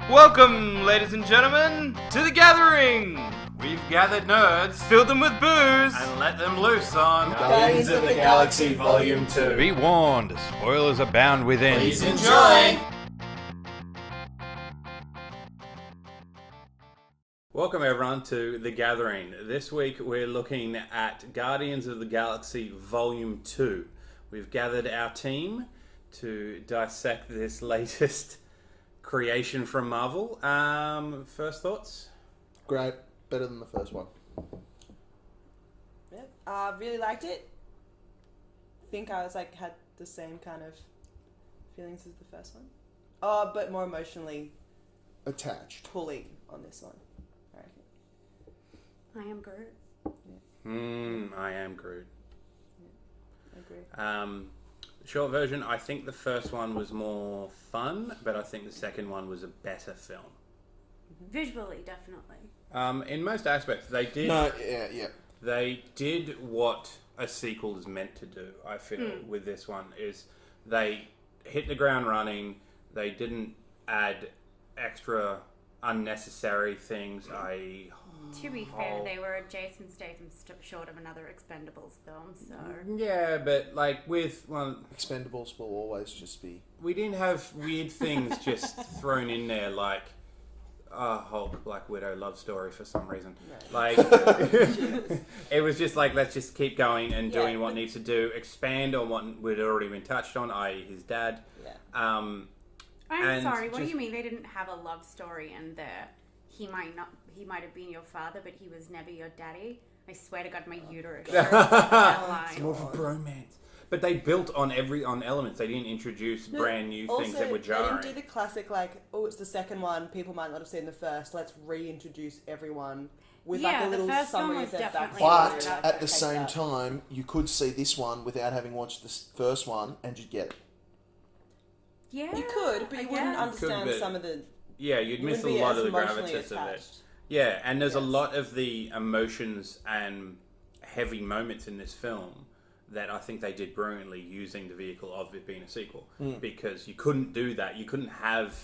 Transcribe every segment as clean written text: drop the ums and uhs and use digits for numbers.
Welcome, ladies and gentlemen, to The Gathering! We've gathered nerds Filled them with booze! and let them loose on Guardians of the Galaxy Volume 2. Be warned, spoilers abound within. Please enjoy! Welcome everyone to The Gathering. This week we're looking at Guardians of the Galaxy Volume 2. We've gathered our team to dissect this latest creation from Marvel. First thoughts? Great. Better than the first one. Yep. Really liked it. Think I was had the same kind of feelings as the first one. But more emotionally Attached. pulling on this one. I reckon. I am Groot. I am Groot. I agree. Short version, I think the first one was more fun, but I think the second one was a better film. Visually, definitely. In most aspects, they did. Yeah. They did what a sequel is meant to do. I feel with this one is they hit the ground running. They didn't add extra unnecessary things. To be fair, they were a Jason Statham short of another Expendables film, so... Yeah, but with Expendables will always just be... we didn't have weird things just thrown in there like Hulk, Black Widow love story for some reason. Right. It was just let's just keep going and doing what but- needs to do, expand on what had already been touched on, i.e. his dad. Yeah. I'm And sorry, what do just- you mean they didn't have a love story and he might have been your father, but he was never your daddy? I swear to God, my uterus. That It's line. more of a bromance. But they built on elements. They didn't introduce brand new things that were jarring. They didn't do the classic it's the second one, people might not have seen the first, let's reintroduce everyone with Yeah, a little the first one summary was of their definitely backstory. But Okay, at the same time, you could see this one without having watched the first one and you'd get it. Yeah, You could, but you I wouldn't guess. understand Could, but- some of the... Yeah, you'd you miss a wouldn't be lot as of the emotionally gravitas of it. attached. Yeah, and there's a Yes. lot of the emotions and heavy moments in this film that I think they did brilliantly using the vehicle of it being a sequel. Because you couldn't do that. You couldn't have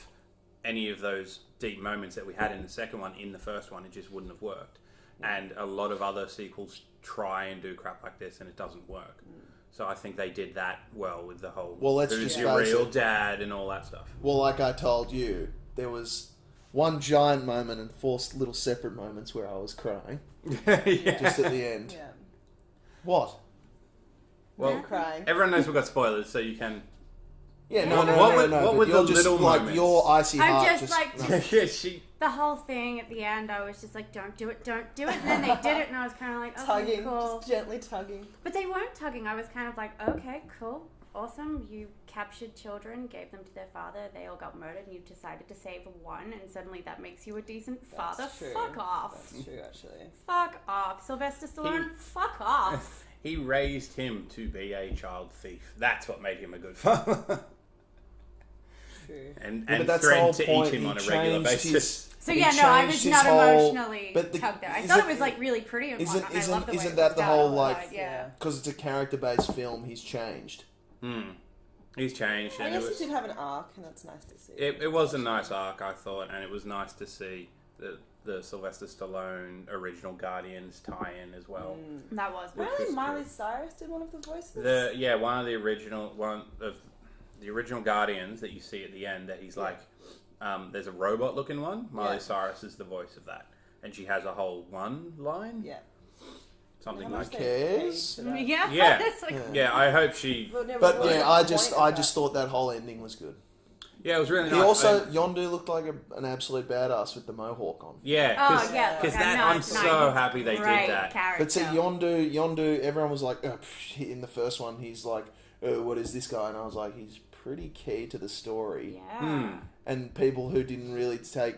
any of those deep moments that we had in the second one in the first one. It just wouldn't have worked. And a lot of other sequels try and do crap like this and it doesn't work. So I think they did that well with the whole Let's who's just your face real it. dad and all that stuff. Well, like I told you, there was one giant moment and four little separate moments where I was crying. Just at the end. Yeah. What? Well, Crying. everyone knows we've got spoilers, so you can... Yeah, What were but the you're just little like moments? your icy I'm heart. just Yeah, she... the whole thing at the end, I was just like, don't do it. And then they did it, and I was kind of like, okay, Tugging, cool. just gently tugging. But they weren't tugging. I was kind of like, okay, cool, awesome. You captured children, gave them to their father. They all got murdered, and you decided to save one, and suddenly that makes you a decent father. That's true. Fuck off. That's true, actually. Fuck off. Sylvester Stallone, fuck off. He raised him to be a child thief. That's what made him a good father. True. and but that's the threatened whole to point. eat him He on a regular changed basis. his- So he yeah, no, I changed was his not whole- emotionally but tugged there. I is thought it- it was like really pretty and isn't- whatnot. I love the way isn't it that was the done, whole, all like- that, yeah. Because it's a character-based film, he's changed. He's changed. I And guess it it did have an arc, and that's nice to see. it was a nice arc, I thought, and it was nice to see the Sylvester Stallone original Guardians tie-in as well. That was Apparently was Miley good. Cyrus did one of the voices. One of the original Guardians that you see at the end. That he's like, there's a robot looking one. Miley Cyrus is the voice of that, and she has a whole one line. Yeah. Something How like much that. they paid Cares? for that. Yeah. Yeah. It's like, Yeah, I hope she. But, no, But what was yeah, the I point just of I that? just thought that whole ending was good. Yeah, it was really He nice. also And- Yondu looked like an absolute badass with the mohawk on. yeah, oh yeah, because okay, that no, I'm it's so nice. happy they Great did that. Character. But see, Yondu, everyone was like, in the first one, he's like, what is this guy? And I was like, he's pretty key to the story. Yeah. And people who didn't really take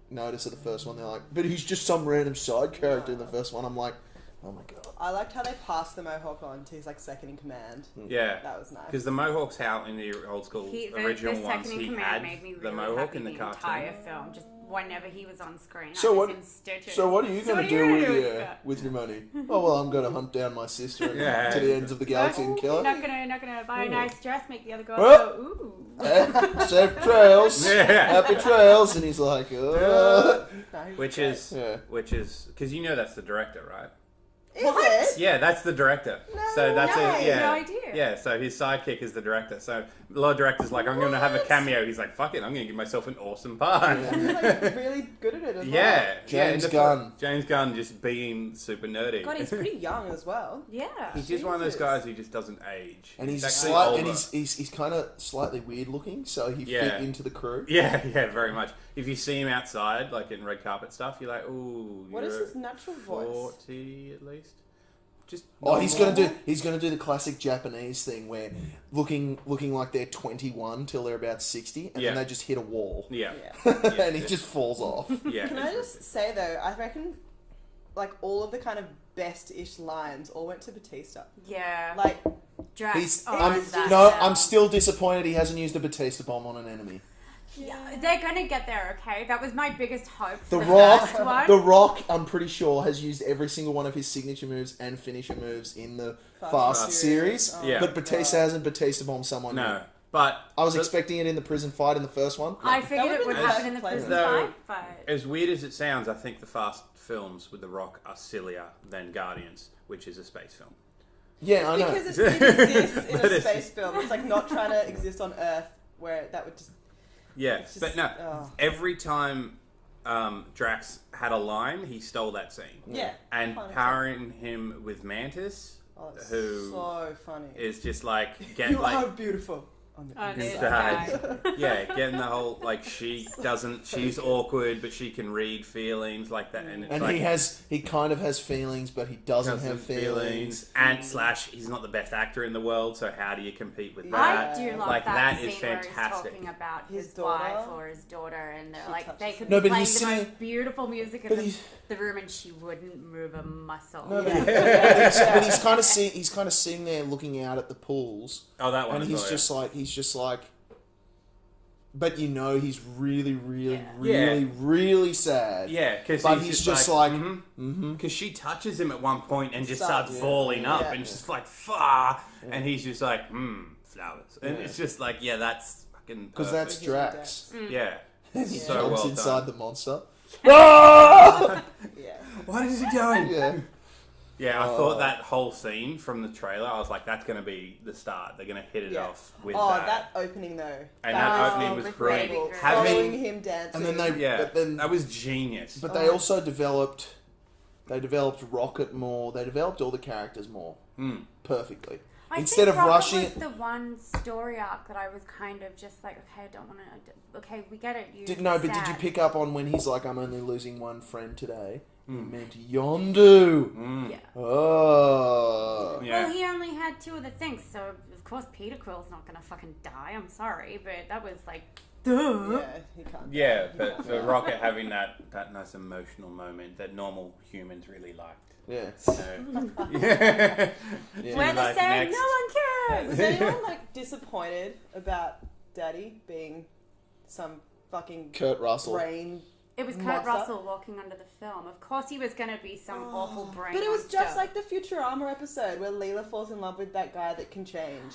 notice of the first one, they're like, but he's just some random side character in the first one. I'm like, oh my god. I liked how they passed the Mohawk on to his second in command. Yeah, That was nice. because the Mohawks out in the old school The original second ones, in he command had made me really the Mohawk happy in the cartoon. entire film. Just whenever he was on screen. So I was what- in stitches. So what are you going what to are you do gonna with do? your with your money? Oh well, I'm going to hunt down my sister and Yeah. to the ends of the galaxy and kill her. Not gonna buy a nice dress, make the other girl Oh. go, ooh. Safe trails, Yeah. happy trails, and he's like, No, he's Which great. is Yeah. because you know that's the director, right? Is it? Yeah, that's the director. So that's way. it. Yeah. No idea. Yeah, so his sidekick is the director. So a lot of directors like, I'm going to have a cameo. He's like, fuck it, I'm going to give myself an awesome part. He's like really good at it as well. Yeah, James in the Gunn. James Gunn just being super nerdy. God, he's pretty young as well. Yeah. He's just one of those Jesus. guys who just doesn't age. And he's actually slight, and older. he's kind of slightly weird looking, so he Yeah. fit into the crew. Yeah, very much. If you see him outside, like in red carpet stuff, you're like, ooh, What is you're his natural voice? 40 at least. Just Oh, he's normal. gonna do the classic Japanese thing where looking like they're 21 till they're about 60, and Yeah. then they just hit a wall, Yeah. Yeah. and he just falls off. Yeah. Can I just say though, I reckon like all of the kind of best-ish lines all went to Batista. Yeah. Like, Drax He's, owns that no, now. I'm still disappointed he hasn't used a Batista bomb on an enemy. Yeah, they're gonna get there, okay? That was my biggest hope. The for Rock, first one. The Rock, I'm pretty sure has used every single one of his signature moves and finisher moves in the Fast series. Oh, Yeah. But Batista hasn't Batista bombed someone No, yet. but I was the- expecting it in the prison fight in the first one. I figured That it would would've been happen in the perfect prison though. fight, but as weird as it sounds, I think the Fast films with The Rock are sillier than Guardians, which is a space film. Yeah, I know. because it exists in But a it's- space film. It's like not trying to exist on Earth where that would just... Yeah, It's just- but no, oh. every time Drax had a line, he stole that scene. Yeah. And 100%. powering him with Mantis Oh, it's who so funny. is just like You getting are like beautiful. On the on the Inside. inside. yeah, getting the whole like she's awkward but she can read feelings like that, and it's And like he kind of has feelings, but he doesn't have feelings. and / he's not the best actor in the world, so how do you compete with I that? I do love Like, that that scene is where he's fantastic. talking about His his daughter? wife or his daughter, and they're She like touches they him. could No, be but playing he's the sitting- most beautiful music but in he's- the room, and she wouldn't move a muscle. No, but, Yeah. but he's kind of sitting there looking out at the pools, Oh, that one. and as he's well, just like, but you know he's really, really, Yeah. really sad. yeah, because But he's just like, because she touches him at one point and just Starts- starts balling up, yeah. and it's just like fuck, and he's just like flowers, and Yeah. it's just like that's fucking because that's perfect. Drax. yeah. And he So jumps well inside done. the monster. Yeah. What is he doing? Yeah. Yeah, I Oh. thought that whole scene from the trailer, I was like, that's going to be the start. They're going to hit it Yeah. off with Oh, that. that opening though. And that Oh, opening was with brilliant. Baby Groot. Having, Following him dancing. And then they, yeah, but then, that was genius. but they also developed Rocket more. They developed all the characters more perfectly. I Instead think of Rocket rushing was it. the one story arc that I was kind of just like, okay, I don't want to. Okay, we get it. You Did you sad. pick up on when he's like, I'm only losing one friend today? He meant Yondu. Yeah. Oh. Yeah. Well, he only had 2 of the things, so of course Peter Quill's not gonna fucking die. I'm sorry, but that was like, duh. Yeah, he can't. Yeah, but for Rocket having that nice emotional moment that normal humans really liked. Yeah. So, yeah. Yeah. Where they Like, say next. no one cares. Was anyone like disappointed about Daddy being some fucking Kurt Russell. brain? It was Kurt Monster. Russell walking under the film. Of course, he was gonna be some awful brain. But it was monster. just like the Futurama episode where Leela falls in love with that guy that can change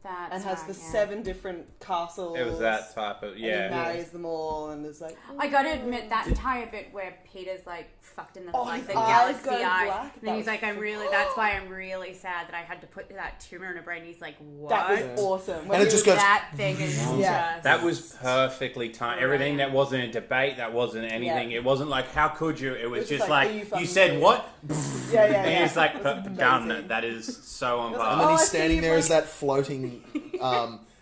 That's and has right, the yeah. 7 different castles. It was that type of, And he yeah. marries them all and is like. I gotta admit that entire bit where Peter's like fucked in the Oh, like his the eyes galaxy go eyes, black? and That then he's was like, "I'm really." That's why I'm really sad that I had to put that tumor in her brain. He's like, "What?" That was awesome. When And it he just was- goes- That thing is Yeah. just. That was perfectly timed. Everything that wasn't a debate, that wasn't anything. Yeah. It wasn't like, how could you? It was was just just like, like, "Are you you fucking said serious?" what? Yeah, And he's like, It was done. amazing. That is so on was par. And then Oh, I he's see, standing there like- as that floating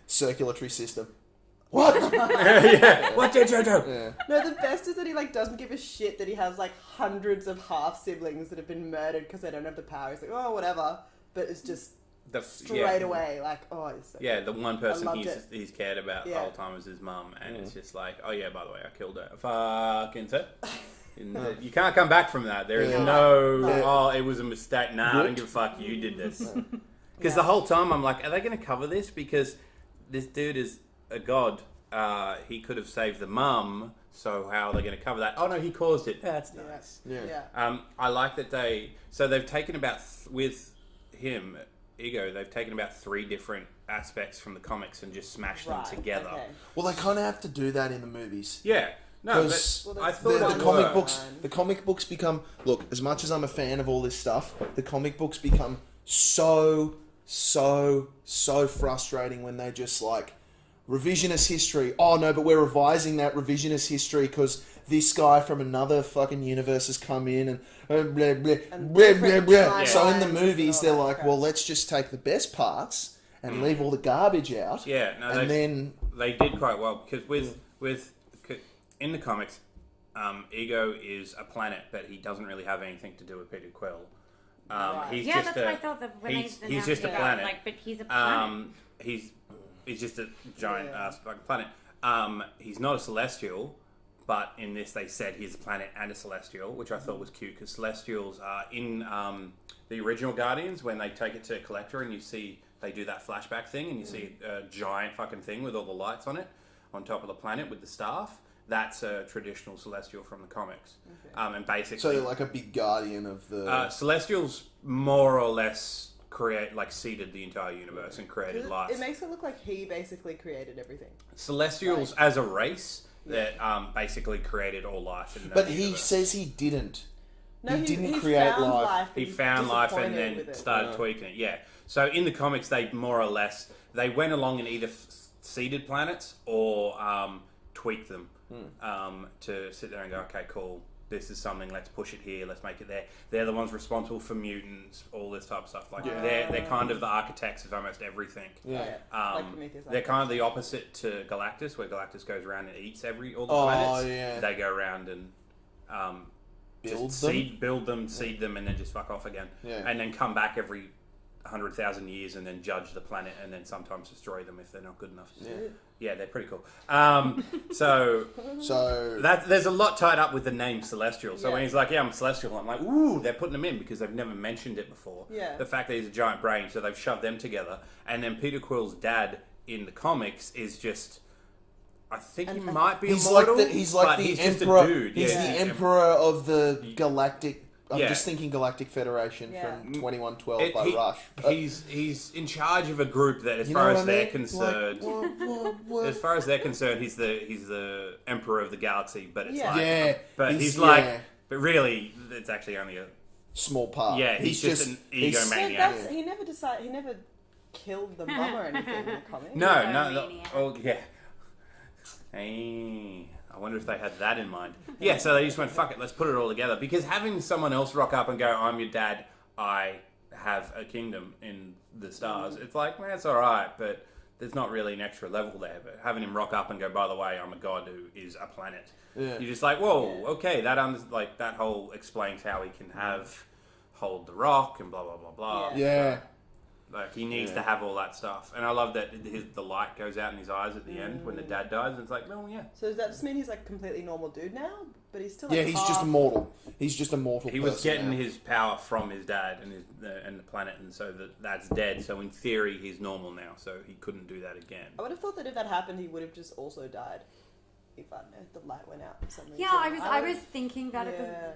circulatory system. What? Yeah. What did you do? Yeah. No, the best is that he like doesn't give a shit that he has like hundreds of half siblings that have been murdered because they don't have the power. He's like, oh, whatever. But it's just The, straight away, like, oh, it's so Yeah, the one person loved it. he's cared about the Yeah. whole time was his mum, and it's just like, oh yeah, by the way, I killed her. Fucking so. You can't come back from that. There is Yeah. no, Yeah. oh, it was a mistake. Nah, I don't give a fuck. You did this. Because the whole time I'm like, are they going to cover this? Because this dude is a god, he could have saved the mum. So how are they going to cover that? Oh no, he caused it. That's nice. Yeah. I like that they've taken about with him, Ego. They've taken about 3 different aspects from the comics and just smashed them together. Okay. Well, they kind of have to do that in the movies. Yeah. No, Because I thought the comic books become, look, as much as I'm a fan of all this stuff, the comic books become so frustrating when they just like revisionist history. Oh no, but we're revising that revisionist history because this guy from another fucking universe has come in and blah blah blah blah blah. So in the movies, they're like, well, let's just take the best parts and leave all the garbage out. Yeah, no, and then they did quite well because with in the comics, Ego is a planet, but he doesn't really have anything to do with Peter Quill. He's Yeah, just that's what I thought that when he's just a planet. Like, but he's a planet. He's just a giant fucking planet. He's not a celestial, but in this they said he's a planet and a celestial, which I thought was cute because celestials are in the original Guardians when they take it to Collector and you see they do that flashback thing and you see a giant fucking thing with all the lights on it on top of the planet with the staff. That's a traditional celestial from the comics. Okay. And basically... So they're like a big guardian of the... Celestials more or less seeded the entire universe and created life. It makes it look like he basically created everything. Celestials as a race that basically created all life in the But universe. he says he didn't. No, he didn't create found life. He found life and then started tweaking it. Yeah. So in the comics, they more or less... They went along and either seeded planets or tweaked them. To sit there and go, okay, cool, this is something, let's push it here, let's make it there. They're the ones responsible for mutants, all this type of stuff. Like they're kind of the architects of almost everything. They're kind of the opposite to Galactus, where Galactus goes around and eats all the planets. Yeah. They go around and build them, seed them, and then just fuck off again. Yeah. And then come back every 100,000 years and then judge the planet and then sometimes destroy them if they're not good enough. Yeah, they're pretty cool. So there's a lot tied up with the name Celestial. So when he's like, yeah, I'm Celestial, I'm like, ooh, they're putting him in because they've never mentioned it before. Yeah. The fact that he's a giant brain, so they've shoved them together. And then Peter Quill's dad in the comics is just... I think he might be immortal, he's like the just emperor. a dude. He's the emperor of the galactic... I'm just thinking Galactic Federation from 2112 by Rush. But he's in charge of a group that, as far as they're concerned, as far as they're concerned, he's the emperor of the galaxy. But it's but but really, it's actually only a small part. Yeah, he's just an egomaniac. So he never decided. He never killed the mum or anything in the comic. No. Oh yeah. Hey. I wonder if they had that in mind. Yeah, so they just went, fuck it, let's put it all together. Because having someone else rock up and go, I'm your dad, I have a kingdom in the stars, it's like, well, that's alright, but there's not really an extra level there. But having him rock up and go, by the way, I'm a god who is a planet. Yeah. You're just like, whoa, okay, that whole explains how he can hold the rock and blah, blah, blah, blah. Yeah. Like, he needs to have all that stuff. And I love that the light goes out in his eyes at the end when the dad dies. And it's like, oh, yeah. So does that just mean he's like a completely normal dude now? But he's still he's just immortal. He's just a mortal He was getting his power from his dad and the planet. And so that's dead. So in theory, he's normal now. So he couldn't do that again. I would have thought that if that happened, he would have just also died. If the light went out for some reason. Yeah, I was thinking that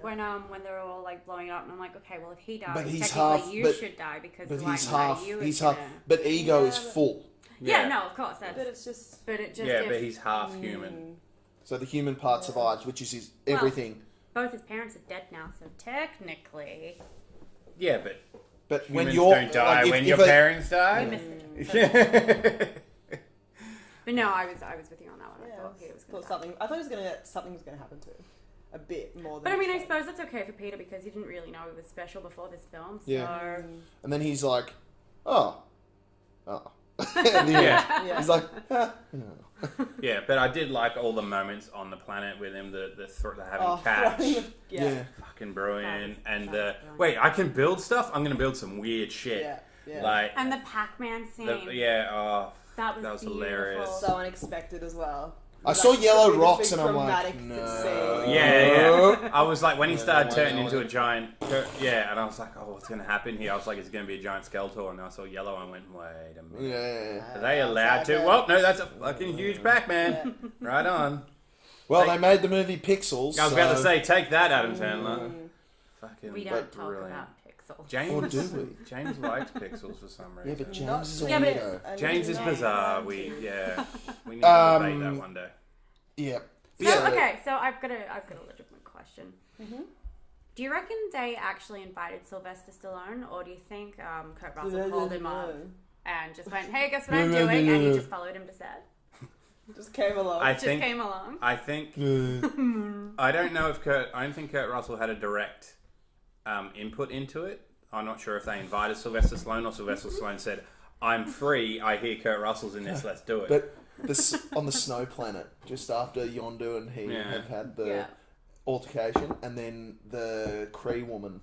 when they're all like blowing up, and I'm like, okay, well if he dies, but he's technically you should die because but the light he's half. you. He's half. But Ego is full. Yeah, no, of course. But it's just. But it just. Yeah, but he's half human. So the human part survives, which is his everything. Both his parents are dead now, so technically. Yeah, but when you're don't die when your parents die. We missed it. But no, I was with you on that one. I thought something was gonna happen to him. A bit more than. But I mean, I suppose that's okay for Peter because he didn't really know he was special before this film. So. Yeah. And then he's like, oh. He's like, Yeah, but I did like all the moments on the planet with him, the having catch. Fucking brilliant. Wait, I can build stuff? I'm going to build some weird shit. Yeah. And the Pac-Man scene. That was beautiful. hilarious. So unexpected as well. I saw yellow This rocks big and I'm like, dramatic no. scene. Yeah. I was like, when he started no, turning no, into no. a giant, and I was like, oh, what's going to happen here? I was like, it's going to be a giant Skeletor, and then I saw yellow, and I went, wait a minute. Yeah. Are they allowed to? Well, no, that's a fucking huge Pac-Man. Right on. Well, they made the movie Pixels. I was about to say, take that, Adam Sandler. Fucking We don't talk brilliant. about Pixels. James, Or do we? James likes Pixels for some reason. Yeah, but James Not- is a Yeah, but weirdo. James is No. bizarre. We need to debate that one day. Yeah. So, Yeah. okay, so I've got a legitimate question. Do you reckon they actually invited Sylvester Stallone, or do you think Kurt Russell called him up and just went, "Hey, guess what I'm doing?" and he just followed him to set? Just came along. I Just think. came along. I think. I don't know if I don't think Kurt Russell had a direct input into it. I'm not sure if they invited Sylvester Stallone or Sylvester Stallone said, "I'm free. I hear Kurt Russell's in this. Let's do it." But on the snow planet, just after Yondu and he Yeah. have had the Yeah. altercation, and then the Kree woman.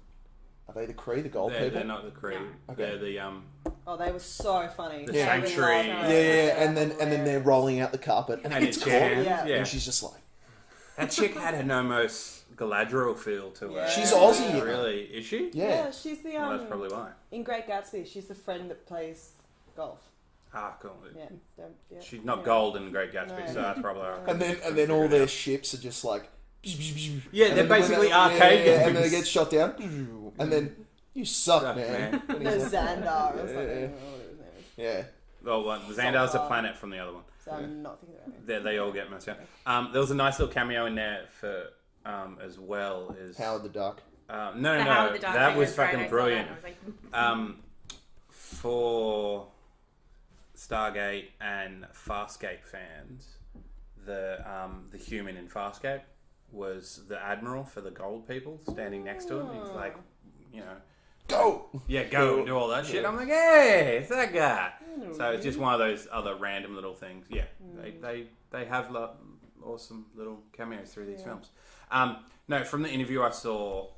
Are they the Kree, the gold they're people? not the Kree. No. They're the Oh, they were so funny. The They were sanctuary. so Yeah, and then they're rolling out the carpet, and and it's it's cool. jams. Yeah. Yeah. And she's just like, That chick had an almost Galadriel feel to her. Yeah. She's Aussie, you know. Really? Is she? yeah. Yeah, she's the Well, that's probably why. in Great Gatsby. She's the friend that plays golf. Ah, cool. Yeah, yeah. She's not yeah. gold in Great Gatsby, No. so that's probably why. And then all their ships are just like, Yeah, and they're then when basically they- arcade yeah, and then they games. get shot down, and then you suck, Suck, man. man. And No, he's like, Xandar. I was like, Yeah. I don't know what his name is. yeah. Well, Xandar's a planet from the other one. So I'm not thinking about it. They all get messed up. There was a nice little cameo in there for as well as Howard the Duck. No, The no, Howard no. the Duck That thing was was great. fucking I saw brilliant. that and I was like, For Stargate and Farscape fans, the human in Farscape was the admiral for the gold people standing next to him. He's like, you know, Go! yeah, go and do all that shit. I'm like, hey, it's that guy. So it's just one of those other random little things. Yeah, they have awesome little cameos through these films. No, from the interview I saw,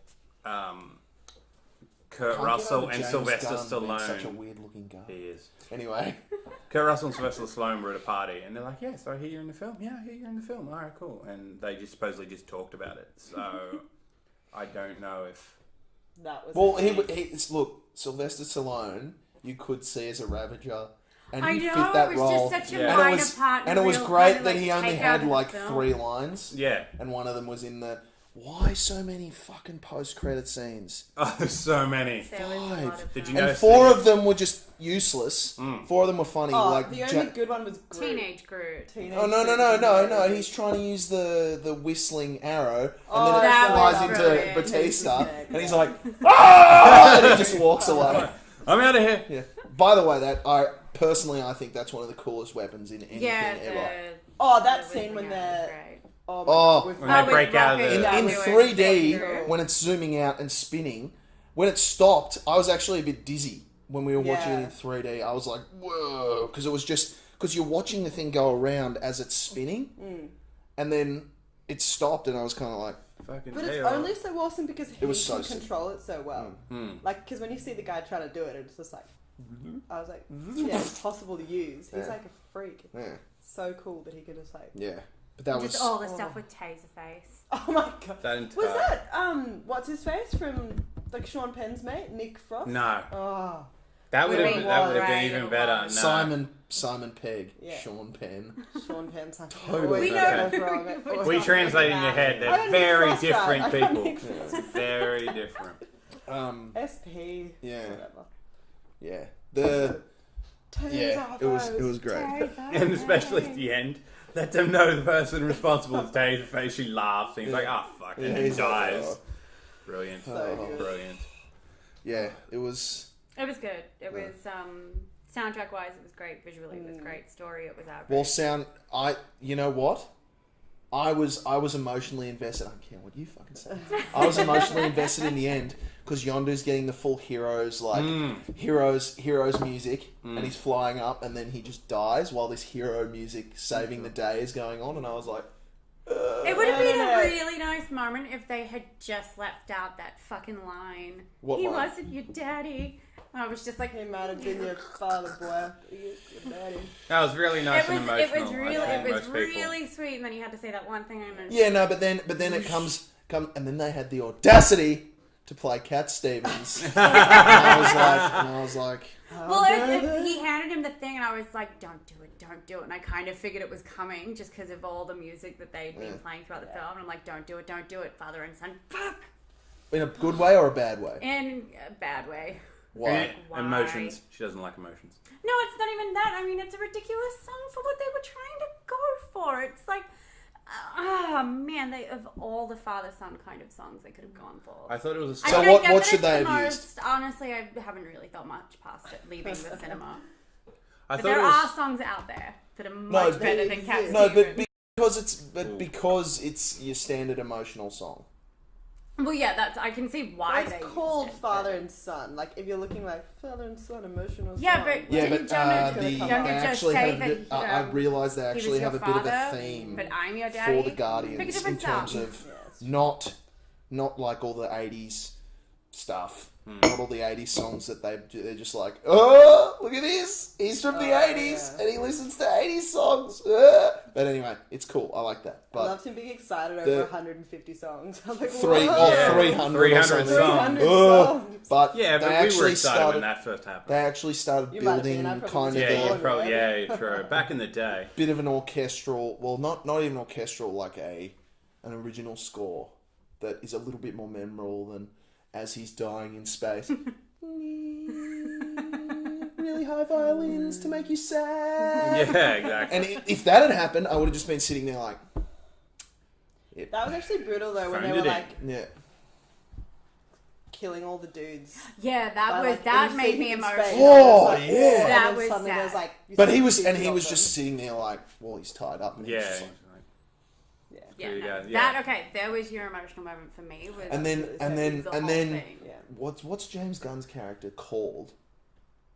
Kurt Can't Russell get over and James Sylvester Gunn being such a Stallone. weird looking guy. He is. Anyway. Kurt Russell and Sylvester Stallone were at a party, and they're like, "Yeah, so I hear you're in the film. Yeah, I hear you're in the film. All right, cool." And they just supposedly just talked about it. So I don't know if. That was Well, it. look, Sylvester Stallone, you could see as a Ravager, and I he know, fit that it was role. just such a Yeah. minor part. And it was real great kind of, that like, he only take out had of the like film. 3 lines, Yeah. and one of them was in the. Why so many fucking post-credit scenes? Oh, there's so many. There was a lot 5. of Did you that. know? And 4 of them were just useless. 4 of them were funny. Oh, like the only good one was Groot. Teenage Groot. Teenage Oh no! Groot. He's trying to use the whistling arrow, and Oh, then it that was flies into brilliant. Batista, Yeah. and he's like, "Ah!" and he just walks away. I'm out of here. Yeah. By the way, I think that's one of the coolest weapons in anything Yeah, ever. Oh, that the scene when whistling arrow was they're. great. Oh, Oh. with When they with break out of Rocket, the. yeah, In we were 3D, so when it's zooming out and spinning, when it stopped, I was actually a bit dizzy when we were watching it Yeah. in 3D. I was like, whoa, because it was just because you're watching the thing go around as it's spinning, and then it stopped, and I was kind of like, Fucking But it's hell. only so awesome because he was so can sick. control it so well. Like, because when you see the guy trying to do it, it's just like, I was like, yeah, it's possible to use. He's Yeah. like a freak. yeah, So cool that he could just like, yeah. But that Just was all the stuff with Taserface. oh my god. That entire... Was that what's his face from like Sean Penn's mate, Nick Frost? No. Oh, That would have It been, was, been right, even it better. was. No. Simon Pegg, Yeah. Sean Penn. Sean Penn's like, Totally. always We goes know. wrong. It always We goes translate in wrong. your head. I They're got Nick very Frost right. different I got people. Nick Frost. Very different. SP. Yeah. Whatever. Yeah, the Taser it was great. And especially at the end, let them know the person responsible is Taserface. She laughs and he's like, "Oh fuck," and he he's like, dies. "Oh." Brilliant. So good. Brilliant. Yeah, it was. It was good. It was soundtrack wise, it was great. Visually, it was great. Story, it was average. Well, you know what? I was emotionally invested. I don't care what you fucking say. I was emotionally invested in the end because Yondu's getting the full heroes music, and he's flying up, and then he just dies while this hero music saving the day is going on, and I was like, It would have been no. a really nice moment if they had just left out that fucking line. What He line? wasn't your daddy. I was just like, He might have been your father, boy. Your daddy. That was really nice and emotional. it was really, I think it was most people. really sweet. And then you had to say that one thing. And Yeah, no, but then it comes, and then they had the audacity to play Cat Stevens. and I was like, well, he handed him the thing, and I was like, "Don't do it, don't do it." And I kind of figured it was coming just because of all the music that they'd been playing throughout the film. And I'm like, "Don't do it, father and son." Fuck. in a good way or a bad way? In a bad way. Why? Why? Emotions. She doesn't like emotions. No, it's not even that. I mean, it's a ridiculous song for what they were trying to go for. It's like, man, of all the father-son kind of songs they could have gone for. I thought it was a So I mean, I what- get what that should it's they the have most, used? Honestly, I haven't really thought much past it leaving the cinema. I But thought there it was, are songs out there that are much better than Cat No, Stevens. but because it's your standard emotional song. Well, yeah, I can see why It's they called used it, father but- and son. Like if you're looking like father and son emotional. Yeah, song. but Yeah, didn't but Jonah, they Jonah just actually say have. that I realised they he was actually your have a bit of a father, theme but I'm your daddy? for the Pick a Guardians in different terms song. of not like all the '80s stuff. Not all the '80s songs that they're just like, oh, look at this. He's from the '80s and he listens to '80s songs. But anyway, it's cool. I like that. I But loved him being excited over the- 150 songs. I was like, three whoa. or Yeah. 300 or 300 something. songs. 300 Ugh. songs. But yeah, they but we actually were excited started. when that first happened. They actually started You might have building been, I probably kind of was. Yeah, a you probably, yeah, true. Back in the day. bit of an orchestral. Well, not even orchestral, like an original score that is a little bit more memorable than As He's Dying in Space. Really high violins to make you sad. Yeah, exactly. And if that had happened, I would have just been sitting there like, That was actually brutal though when they Phoned were it in. like yeah. killing all the dudes. Yeah, by, that was like, that in made sync me in emotional. space. Oh, And it's like, yeah. and That then was suddenly sad. there's like, But he you was, see and he two was of just them. sitting there like, well, he's tied up. And he was Yeah. just like, Yeah, There you no, go, yeah. that okay. There was your emotional moment for me. Was and then the whole thing. Yeah. what's James Gunn's character called?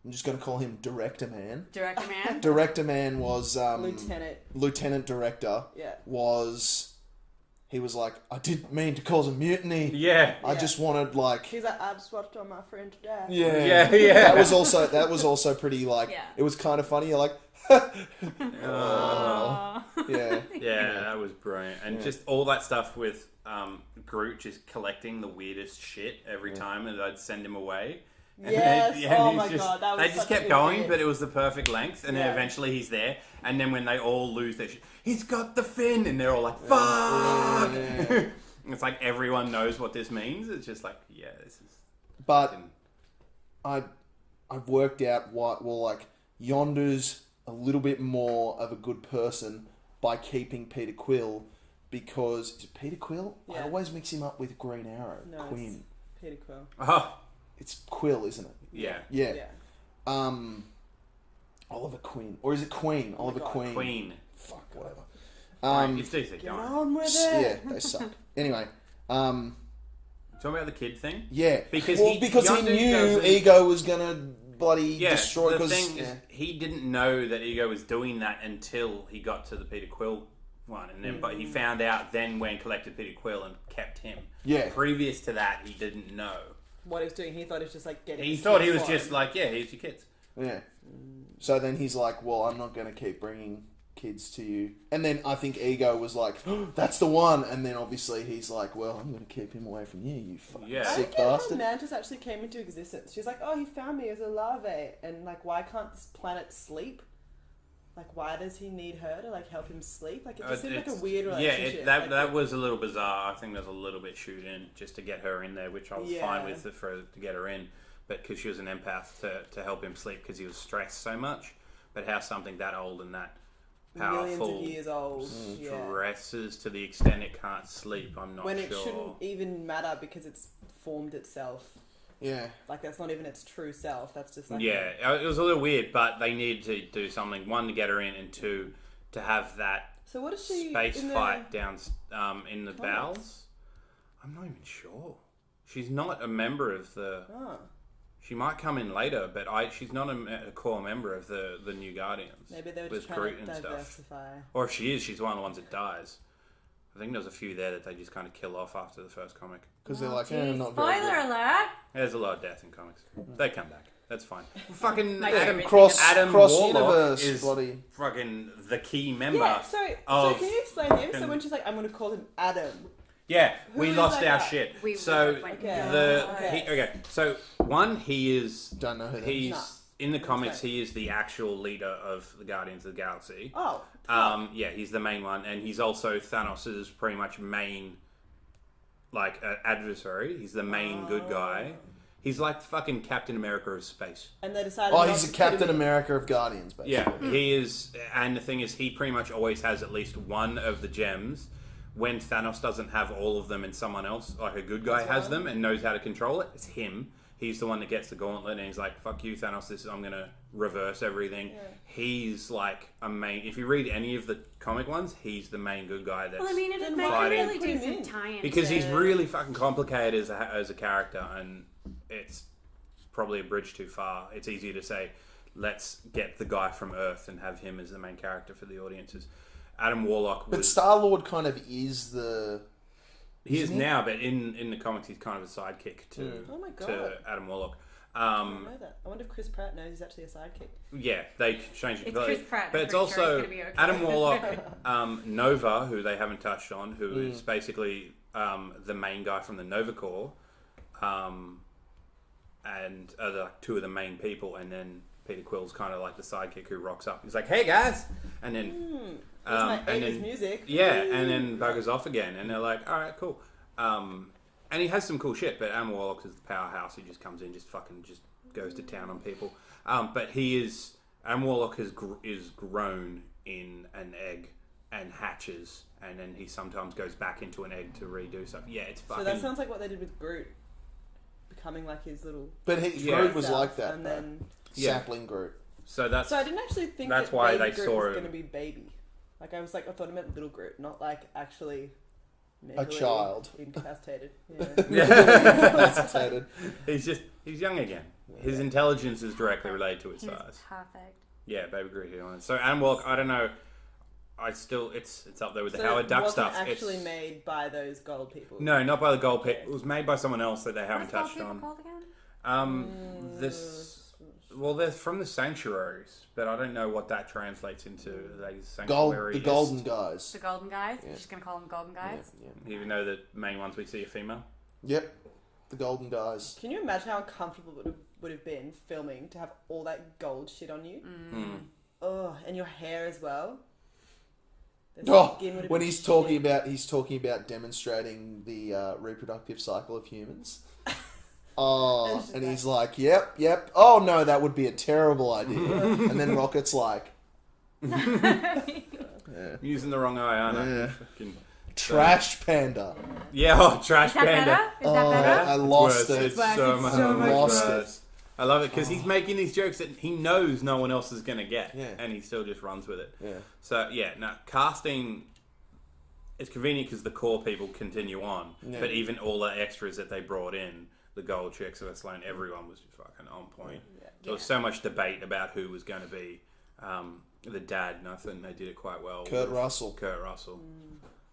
I'm just going to call him Director Man. Director man. Director Man was Lieutenant. Director. Yeah. He was like, I didn't mean to cause a mutiny. Yeah. I just wanted like. He's like, I just watched all my friends die. Yeah. Yeah. That was also pretty like. Yeah. It was kind of funny. You're like, Aw. yeah. Yeah, that was brilliant. And just all that stuff with Groot just collecting the weirdest shit every time, and I'd send him away. And Yes. and Oh he's my just- God, that was They just such a kept good going, bit. but it was the perfect length, and then Yeah. eventually he's there. And then when they all lose their shit, he's got the fin, and they're all like, "Fuck!" Yeah. It's like everyone knows what this means. It's just like, yeah, this is. But I've worked out like Yondu's a little bit more of a good person by keeping Peter Quill because is it Peter Quill? I Yeah. always mix him up with Green Arrow. No, Quinn. It's Peter Quill. Oh, It's Quill, isn't it? yeah, Yeah. Yeah. Oliver Queen. Or is it Queen? Oliver God. Queen. Queen. Fuck, whatever. It's DC. Get Go on. on with it. Yeah, they suck. Anyway, Talking about the kid thing. yeah. Because well, he- because he Yondu knew doesn't- Ego was gonna bloody Yeah, destroy. the Because thing is, he didn't know that Ego was doing that until he got to the Peter Quill one, and then but he found out then when collected Peter Quill and kept him. Yeah. Previous to that, he didn't know. What he was doing, he thought it was just like getting. He his thought he kids was for just him. like, yeah, here's your kids. Yeah. So then he's like, well, I'm not going to keep bringing kids to you. And then I think Ego was like, oh, that's the one. And then obviously he's like, well, I'm going to keep him away from you, you fucking Yeah. I sick don't get how bastard. Mantis actually came into existence. She's like, oh, he found me as a larvae, and like, why can't this planet sleep? Like, why does he need her to like help him sleep? Like, it just seems like a weird relationship. Yeah, Like, that was a little bizarre. I think there's a little bit shoot in just to get her in there, which I was fine Yeah. with to get her in, but because she was an empath to help him sleep because he was stressed so much. But how something that old and that millions powerful of years old. Yeah. stresses to the extent it can't sleep, I'm not When sure. it shouldn't even matter because it's formed itself. Yeah. Like, that's not even its true self. That's just like Yeah, it was a little weird, but they needed to do something. One, to get her in, and two, to have that So what is she space in the- fight down in the bowels. I'm not even sure. She's not a member of the. Oh, She might come in later, but she's not a core member of the New Guardians. maybe they were with just trying Groot to and stuff. diversify. Or if she is, she's one of the ones that dies. I think there's a few there that they just kind of kill off after the first comic. Because they're like, Geez, not very spoiler good. alert! There's a lot of death in comics. They come back. That's fine. Fucking My Adam favourite Adam cross Warlock universe, is bloody. fucking the key member. Yeah, so of can you explain him? So when she's like, I'm going to call him Adam. Yeah, we is lost that our guy? shit. We so went- So one, he is. Don't know who that is. He's No. in the comics. Okay. He is the actual leader of the Guardians of the Galaxy. Oh. Yeah, he's the main one, and he's also Thanos' pretty much main, like, adversary. He's the main good guy. He's like fucking Captain America of space. And they decided. Oh, not he's to a put Captain him in. America of Guardians, basically. Yeah, he is, and the thing is, he pretty much always has at least one of the gems. When Thanos doesn't have all of them and someone else, like a good guy, has them and knows how to control it, it's him. He's the one that gets the gauntlet, and he's like, "Fuck you, Thanos! I'm gonna reverse everything." Yeah. He's like a main. If you read any of the comic ones, he's the main good guy. That's Well, I mean, it'd make a fighting. really decent tie-in. Because he's to- really fucking complicated as a character, and it's probably a bridge too far. It's easier to say, let's get the guy from Earth and have him as the main character for the audiences. Adam Warlock was... But Star-Lord kind of is the... He is now, but in the comics, he's kind of a sidekick to, Oh my God. to Adam Warlock. I don't know that. I wonder if Chris Pratt knows he's actually a sidekick. Yeah, they changed it It's completely. Chris Pratt. But I'm it's pretty sure also he's gonna be okay. Adam Warlock, Nova, who they haven't touched on, who is basically the main guy from the Nova Corps, and are like two of the main people, and then Peter Quill's kind of like the sidekick who rocks up. He's like, "Hey guys," and then That's my and 80s then music. yeah, and then buggers off again, and they're like, "All right, cool." And he has some cool shit, but Adam Warlock is the powerhouse. He just comes in, just goes to town on people. But Adam Warlock is grown in an egg and hatches, and then he sometimes goes back into an egg to redo stuff. Yeah, it's fucking. So that sounds like what they did with Groot. Becoming like his little... But Groot was self, like that, and though. then... Sapling Groot. So that's. So I didn't actually think that's that why baby they Groot saw was him. going to be baby. Like I thought it meant little Groot, not like actually... A child. Incapacitated. Incapacitated. He's young again. His intelligence is directly related to his He's size. perfect. Yeah, baby Groot. So Adam Warlock, I don't know. It's up there with the Howard Duck wasn't stuff. actually made by those gold people. No, not by the gold pit. It was made by someone else that they haven't What's touched Gold on. People called again? They're from the sanctuaries, but I don't know what that translates into. The Sanctuary. golden guys. The Golden Guys? We're just going to call them Golden Guys? Yeah. Even though the main ones we see are female. Yep. The golden guys. Can you imagine how uncomfortable it would have been filming to have all that gold shit on you? Oh, and your hair as well. The skin would have When been he's shit. talking about demonstrating the reproductive cycle of humans. Oh, and he's like, yep. Oh no, that would be a terrible idea. And then Rocket's like, I'm using the wrong eye, aren't I? Yeah. Fucking- trash panda. Yeah, trash Is that panda. better? Is that better? I lost Worse. it. It's so much Lost worse. I love it because he's making these jokes that he knows no one else is going to get, Yeah. and he still just runs with it. Yeah. So casting. It's convenient because the core people continue on, Yeah. but even all the extras that they brought in, the gold chicks, Sylvester Stallone, everyone was just fucking on point. There was so much debate about who was going to be the dad, and I think they did it quite well. Kurt with Russell. Kurt Russell.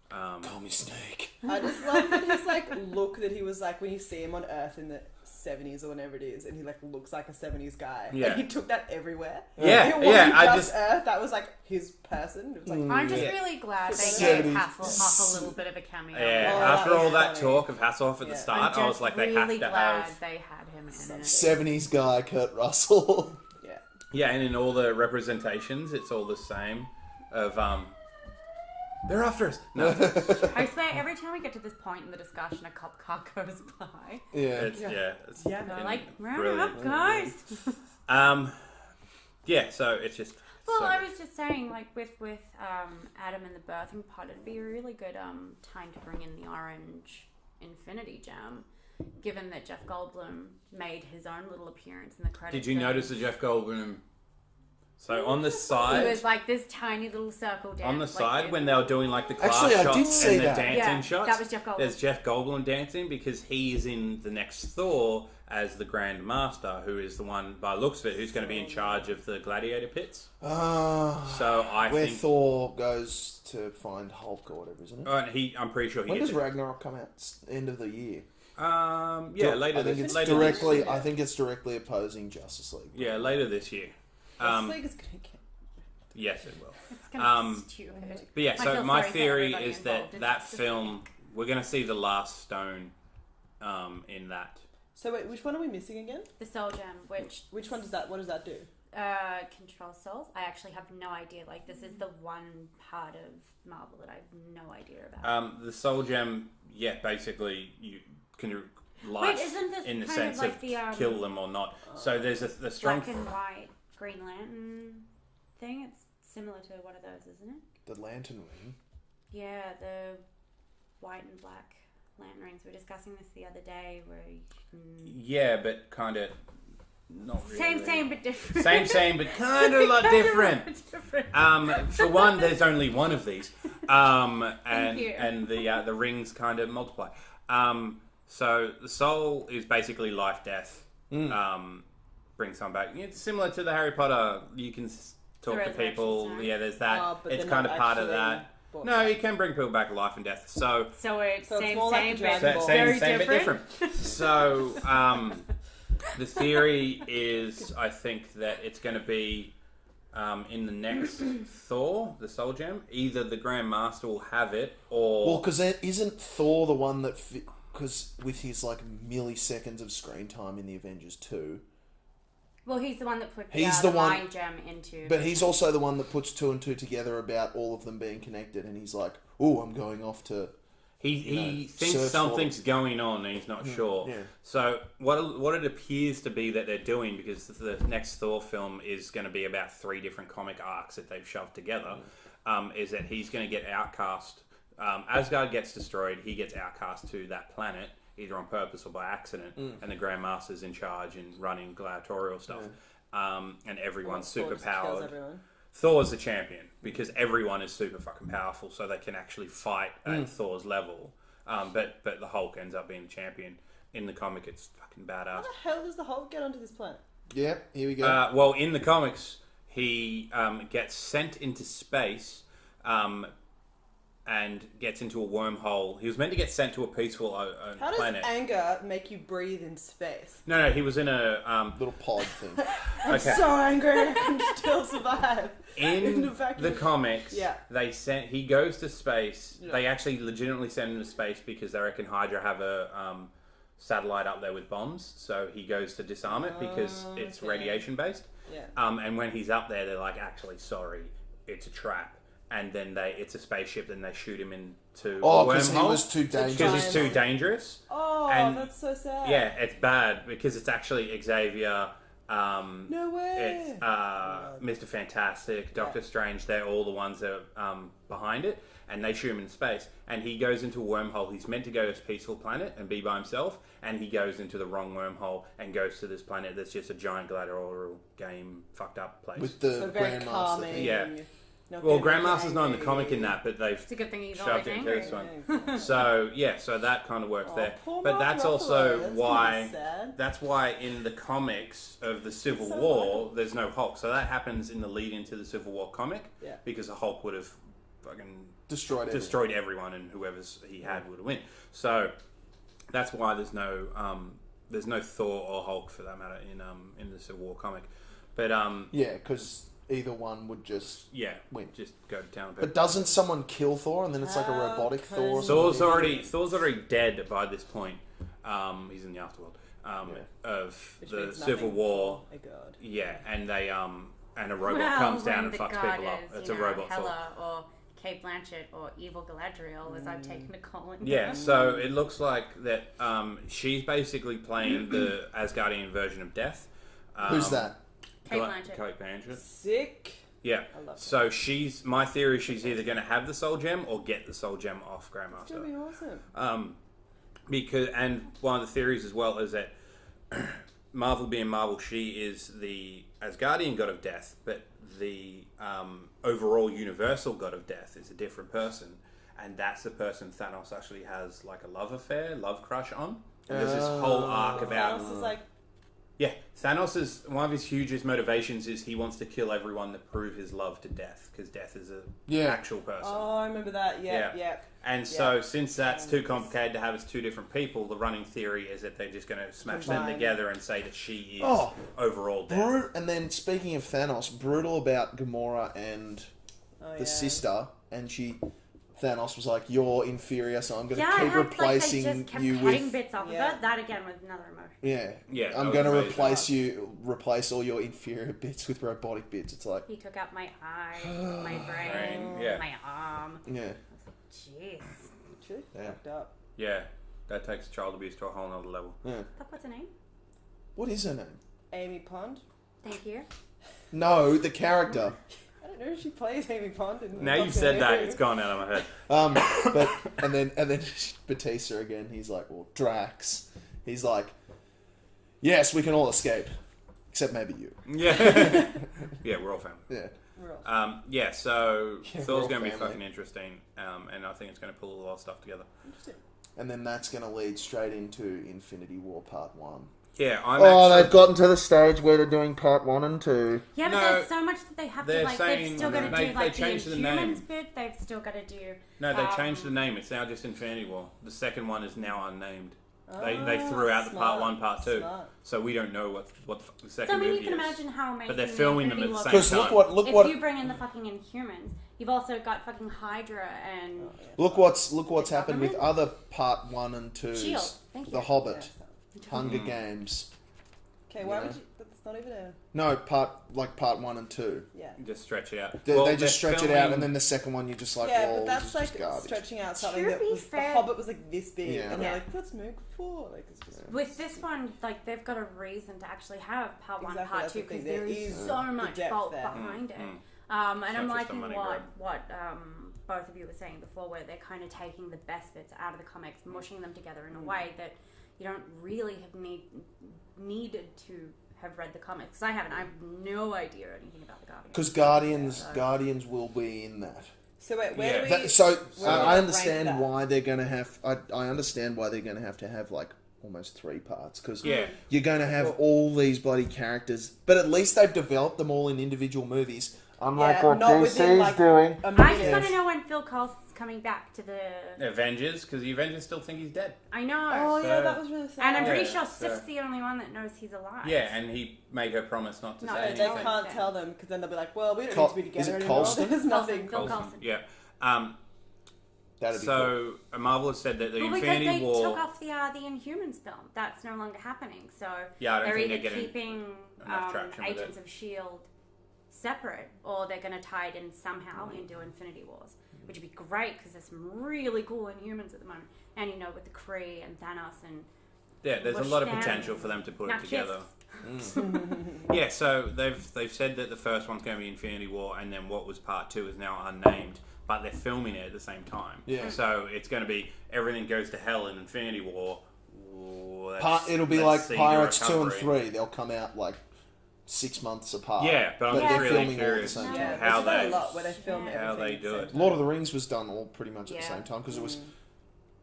Call me Snake. I just love that his look that he was like when you see him on Earth in the 70s or whenever it is, and he looks like a 70s guy. Yeah. And he took that everywhere. Yeah, It wasn't yeah, just Earth. That was his person. It was like I'm just Yeah. really glad they 70s. gave Hasselhoff a little bit of a cameo. Yeah, Oh, after that all was that funny. talk of Hasselhoff at the Yeah. start, I'm I just was like, they really have to glad have. they had him in it. 70s guy, Kurt Russell. yeah. Yeah, and in all the representations, it's all the same. Of they're after us. No, I swear, every time we get to this point in the discussion, a cop car goes by. Yeah. it's Yeah. They're like, round brilliant. up, guys. Yeah, so it's just. Well, so I good. was just saying, with Adam and the birthing pod, it'd be a really good time to bring in the orange Infinity Gem, given that Jeff Goldblum made his own little appearance in the credits. Did you notice the Jeff Goldblum? So on the It side, was like this tiny little circle down. on the side when they were doing like the class Actually, I shots did see and the that. dancing Yeah, shots, that was Jeff Goldblum. There's Jeff Goldblum dancing because he's in the next Thor as the Grand Master, who is the one, by the looks of it, who's going to be in charge of the gladiator pits. So I where think Thor goes to find Hulk or whatever, isn't it? I'm pretty sure he. When gets does Ragnarok come out? End of the year. Later. I think this, it's later directly. This, I think it's directly opposing Justice League. yeah, later this year. Justice League is gonna get. Yes, it will. It's gonna be stupid. But yeah, I so feel my sorry for theory everybody is that involved in that Justice film, we're going to see the last stone in that. So wait, which one are we missing again? The Soul Gem, Which one does that? What does that do? control souls. I actually have no idea. Like, this is the one part of Marvel that I have no idea about. The Soul Gem, yeah, basically you can Wait, isn't this in the kind sense of like of the kill them or not. So there's the strong black and white Green Lantern thing? It's similar to one of those, isn't it? The Lantern Ring. Yeah, the white and black lantern rings. We were discussing this the other day where you can... Yeah, but kind of not really. Same but different. Same but kind of a lot different. For one, there's only one of these. And the rings kind of multiply. So the soul is basically life, death. Bring someone back. It's similar to the Harry Potter. You can talk to people. Stone. Yeah, there's that. Oh, but it's they're kind of not part of actually that. brought No, back. you can bring people back to life and death. So it's So it's same, more like a but Dragon Ball. very same but different. different. So the theory is, I think that it's going to be in the next Thor, the Soul Gem. Either the Grand Master will have it, or Well, because isn't Thor the one that... Because with his, like, milliseconds of screen time in the Avengers 2... Well, he's the one that put He's the the one- mind gem into... But he's also the one that puts two and two together about all of them being connected, and he's like, "Oh, I'm going off to." he search thinks for something's going on and he's not sure. yeah. So what it appears to be that they're doing, because the next Thor film is going to be about 3 different comic arcs that they've shoved together, is that he's going to get outcast. Asgard gets destroyed. He gets outcast to that planet, either on purpose or by accident, and the Grand Master's in charge and running gladiatorial stuff. And everyone's Thor super just kills powered. everyone. Thor's the champion because everyone is super fucking powerful, so they can actually fight at Thor's level. But the Hulk ends up being the champion. In the comic, it's fucking badass. How the hell does the Hulk get onto this planet? Yeah, here we go. Well, in the comics, he gets sent into space and gets into a wormhole. He was meant to get sent to a peaceful How does planet. anger make you breathe in space? No, he was in a... Little pod thing. I'm so angry, I can still survive. In the vacuum. the comics, Yeah. he goes to space. Yeah. They actually legitimately send him to space because they reckon Hydra have a satellite up there with bombs. So he goes to disarm it because it's okay. radiation based. Yeah. And when he's up there, they're like, actually, sorry, it's a trap. And then it's a spaceship. Then they shoot him into Oh, a because he wormhole was too dangerous. because he's too dangerous. Oh, And- that's so sad. Yeah, it's bad because it's actually Xavier. No way. It's Mr. Fantastic, Doctor Strange. They're all the ones that are behind it, and they shoot him in space. And he goes into a wormhole. He's meant to go to this peaceful planet and be by himself, and he goes into the wrong wormhole and goes to this planet that's just a giant gladiatorial game, fucked up place. With the So very Grandmaster calming. thing. Yeah. Not Well, gonna make you Grandmaster's not in the angry. comic in that, but they've It's a good thing he's shoved always it into angry. this one. Yeah, exactly. So that kind of works Oh, there. poor But Mark that's Ruffalo. also That's why. kinda sad. That's why in the comics of the Civil So War, likable. there's no Hulk. So that happens in the lead into the Civil War comic, Yeah. because the Hulk would have fucking Destroyed everyone, and whoever's he had would win. So that's why there's no Thor or Hulk for that matter in the Civil War comic. But Yeah, because either one would just... yeah, Win. just go to town. But doesn't someone kill Thor and then it's like a robotic How Thor? or can- Thor's something? already dead by this point. He's in the afterworld of Which the means Civil nothing War. for a god. Yeah, and they and a robot Well, comes down when and the fucks god people up. is, It's you a know, robot Thor. Hela or Kate Blanchett or Evil Galadriel, as I've taken to calling Yeah, them. so it looks like that she's basically playing the Asgardian version of Death. Who's that? Kate Blanchett. Kate Blanchett. Sick. Yeah. I love So my theory is she's either going to have the Soul Gem or get the Soul Gem off It's gonna Grandmaster. be awesome. Because one of the theories as well is that Marvel being Marvel, she is the Asgardian god of death, but the overall universal god of death is a different person, and that's the person Thanos actually has like a love crush on. And there's this whole arc about... Thanos is like... Yeah, Thanos is... One of his hugest motivations is he wants to kill everyone to prove his love to death, because death is an actual person. Oh, I remember that. Yeah. And so, since that's too complicated to have as two different people, the running theory is that they're just going to smash them together and say that she is overall death. And then, speaking of Thanos, brutal about Gamora and the sister, and Thanos was like, "You're inferior, so I'm going to keep replacing they just kept you cutting with bits off of it." That again was another emotion. Yeah. I'm going to replace all your inferior bits with robotic bits. It's like he took out my eye, my brain, my arm. Yeah. I was like, jeez. It's really fucked up. Yeah, that takes child abuse to a whole nother level. Yeah. What's her name? What is her name? Amy Pond. Thank you. No, the character. I don't know if she plays Amy Pond. Now you've said that, it's gone out of my head. But and then Batista again. He's like, well, Drax. He's like, yes, we can all escape, except maybe you. Yeah, yeah, we're all family. Yeah. So Thor's going to be fucking interesting, and I think it's going to pull a lot of stuff together. Interesting. And then that's going to lead straight into Infinity War Part 1. Yeah, they've gotten to the stage where they're doing Part 1 and 2. Yeah, but there's so much that they have to, like, they've still got to do, like, the changed the name. Inhumans bit, they've still got to do... No, they changed the name. It's now just Infinity War. The second one is now unnamed. They threw out the Part 1, Part 2. So we don't know what the second movie is. So, I mean, you can imagine how amazing but they're filming them at the same time. Because look if you bring in the fucking Inhumans, you've also got fucking Hydra and... Look what's happened with other Part 1 and 2's. Shield. Thank you. The Hobbit, Hunger Games. Okay, why would you... That's not even a... No, Part 1 and 2. Yeah. Just stretch it out. They just stretch it out, and then the second one you're just like, but that's like stretching out something that was... The Hobbit was like this big, and they're like, let's make 4. Like, it's just... With this one, like, they've got a reason to actually have Part 1, Part 2, because there is so much bulk behind it. And I'm liking what both of you were saying before, where they're kind of taking the best bits out of the comics, mushing them together in a way that you don't really have needed to have read the comics. I haven't. I have no idea anything about the Guardians. Because Guardians will be in that. So wait, where do we... I understand why they're going to have... I understand why they're going to have like almost 3 parts, because you're going to have all these bloody characters, but at least they've developed them all in individual movies. Unlike what DC's doing. I just want to know when Phil Coulson's coming back to the Avengers, because the Avengers still think he's dead. I know. Oh yeah, that was really sad. And I'm pretty sure Sif's the only one that knows he's alive. Yeah, and he made her promise not to say anything. They can't tell them, because then they'll be like, well, we don't need to be together anymore. There's nothing. Phil Coulson. Yeah. That'd be cool. Marvel has said that the Infinity War... because they took off the Inhumans film. That's no longer happening. So I don't think they're they're getting keeping Agents of S.H.I.E.L.D. separate, or they're going to tie it in somehow into Infinity Wars, which would be great, because there's some really cool Inhumans at the moment. And, you know, with the Kree and Thanos and... Yeah, there's a lot of potential for them to put it together. Yeah, so they've said that the first one's going to be Infinity War, and then what was Part 2 is now unnamed, but they're filming it at the same time. Yeah. So it's going to be everything goes to hell in Infinity War. It'll be like Pirates 2 and 3. They'll come out like 6 months apart. Yeah, but I'm really curious how they do it. Lord of the Rings was done all pretty much at the same time, because it was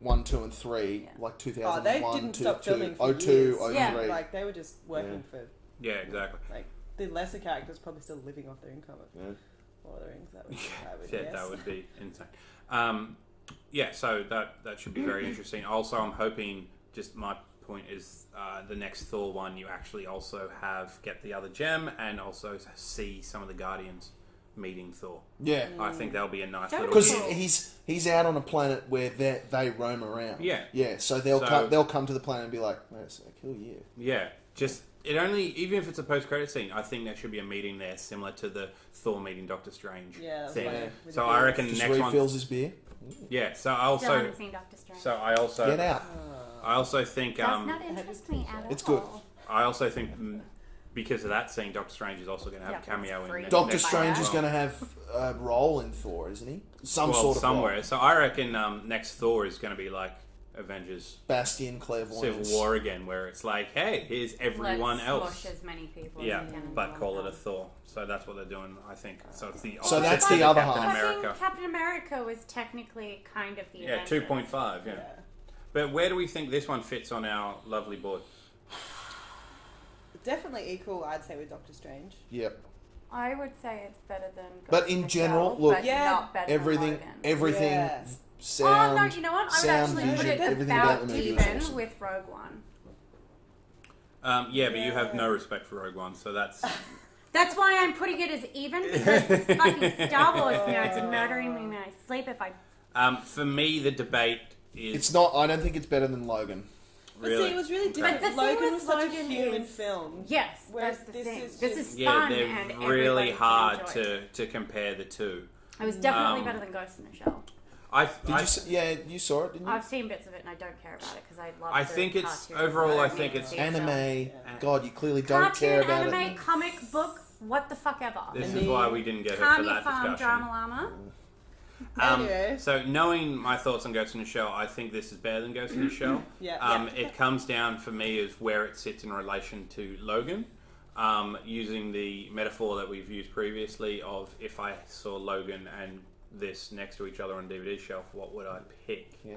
1, 2, and 3, like 2001, they didn't stop filming for 02, years. 03. Yeah, like they were just working for... Yeah, exactly. Like the lesser characters probably still living off their income. Lord of the Rings, that would guess. That would be insane. So that should be very interesting. Also, I'm hoping, just my point is, the next Thor one, you actually also get the other gem, and also see some of the Guardians meeting Thor. Yeah. I think that'll be a nice little... Because he's out on a planet where they roam around. Yeah. Yeah, so they'll come to the planet and be like, wait a sec, who are you? Yeah, just... even if it's a post-credit scene, I think there should be a meeting there similar to the Thor meeting Doctor Strange thing. Yeah. So I reckon just next one... refills his beer? Yeah, so I also... Still haven't seen Doctor Strange. So I also... Get out. I also think... Does not interest me at all. It's good. I also think... because of that scene, Doctor Strange is also going to have a cameo in there. Doctor Strange is going to have a role in Thor, isn't he? Somewhere. Role. So I reckon next Thor is going to be like Avengers, Bastion, Clairvoyance, Civil War again, where it's like, hey, here's everyone else. Smush as many people. But call it a Thor. So that's what they're doing, I think. So it's the so that's the other Captain half. America. Captain America was technically kind of the Avengers. 2.5. Yeah. But where do we think this one fits on our lovely board? Definitely equal, I'd say, with Doctor Strange. Yep. I would say it's better than Ghost But in in the general, Shell, look, but Yeah. not better Everything, than Logan. everything, Yeah. sound, Oh no, you know what? I would sound, actually put vision, it everything about about the movie was even awesome. with Rogue One. But you have no respect for Rogue One, so that's... That's why I'm putting it as even, because this fucking Star Wars nerds are murdering me when I sleep if I... For me, the debate is... It's not. I don't think it's better than Logan. But Really? see, it was really different. But the thing Logan with was such a Logan human is- film. Yes, Whereas that's the this thing. is This just- is Yeah, fun they're and really everybody hard can enjoy it. to compare the two. It was definitely Um, better than Ghost in the Shell. Yeah, you saw it, didn't you? I've seen bits of it and I don't care about it because I love I the think it's- cartoons. overall, don't I think need to it's see a film. Anime. God, you clearly don't care Cartoon, about anime, it. comic, book, what the fuck ever. This is why we didn't get her for Calm that your farm, discussion. Drama Llama. Anyway. So, knowing my thoughts on Ghost in the Shell, I think this is better than Ghost in the Shell. Yeah. It comes down for me as where it sits in relation to Logan. Using the metaphor that we've used previously of if I saw Logan and this next to each other on DVD shelf, what would I pick? Yeah.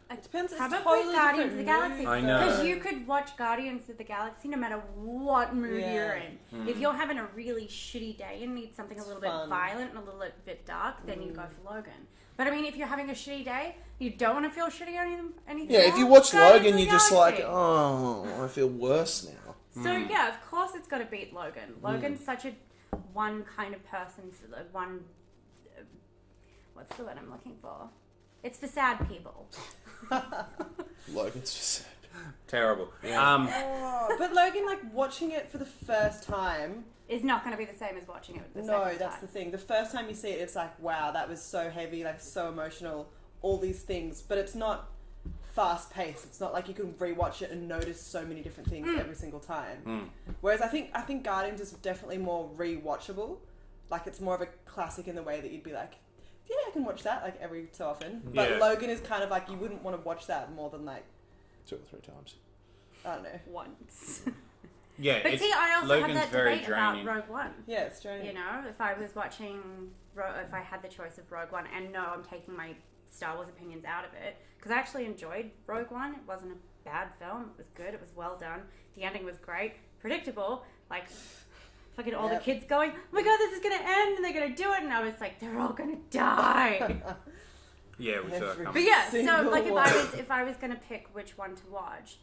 It depends. It's Probably totally Guardians of the different Galaxy. mood, I know. Because you could watch Guardians of the Galaxy no matter what mood Yeah. you're in. If you're having a really shitty day and need something a little fun. bit violent and a little bit dark, then you go for Logan. But I mean, if you're having a shitty day, you don't want to feel shitty or anything. Yeah, if you else, watch Guardians Logan, of the you're just Galaxy. like, oh, I feel worse now. So yeah, of course it's got to beat Logan. Logan's such a one kind of person for the one. What's the word I'm looking for? It's for sad people. Logan's just Terrible. Oh, but Logan, like watching it for the first time. Is not going to be the same as watching it the No, second that's time. the thing. The first time you see it, it's like, wow, that was so heavy, like so emotional, all these things. But it's not fast paced. It's not like you can rewatch it and notice so many different things every single time. Whereas I think Guardians is definitely more rewatchable. Like it's more of a classic in the way that you'd be like, yeah, I can watch that like every so often. But Yeah. Logan is kind of like you wouldn't want to watch that more than like 2 or 3 times. I don't know. Once. Yeah, But it's, see, I also Logan's have that very debate draining. about Rogue One. Yeah, it's strange. You know, if I was watching, if I had the choice of Rogue One, and no, I'm taking my Star Wars opinions out of it, because I actually enjoyed Rogue One. It wasn't a bad film. It was good. It was well done. The ending was great. Predictable. Like, fucking all the kids going, oh my god, this is going to end, and they're going to do it, and I was like, they're all going to die. Yeah, we saw it Every- coming. But yeah, so Single like one. if I was going to pick which one to watch,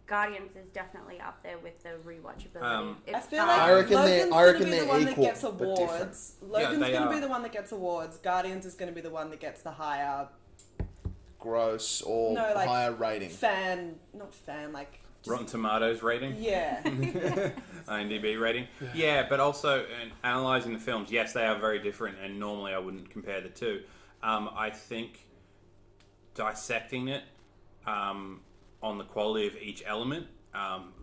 Guardians is definitely up there with the rewatchability. I It's feel fun. like I reckon Logan's I reckon gonna be the they're one equal, that gets but different. awards. Logan's they going to be are. the one that gets awards. Guardians is going to be the one that gets the higher Gross or No, like, higher rating. not fan, like just, Rotten Tomatoes rating? yeah. IMDb rating? Yeah, but also in analysing the films, yes, they are very different, and normally I wouldn't compare the two. I think dissecting it on the quality of each element,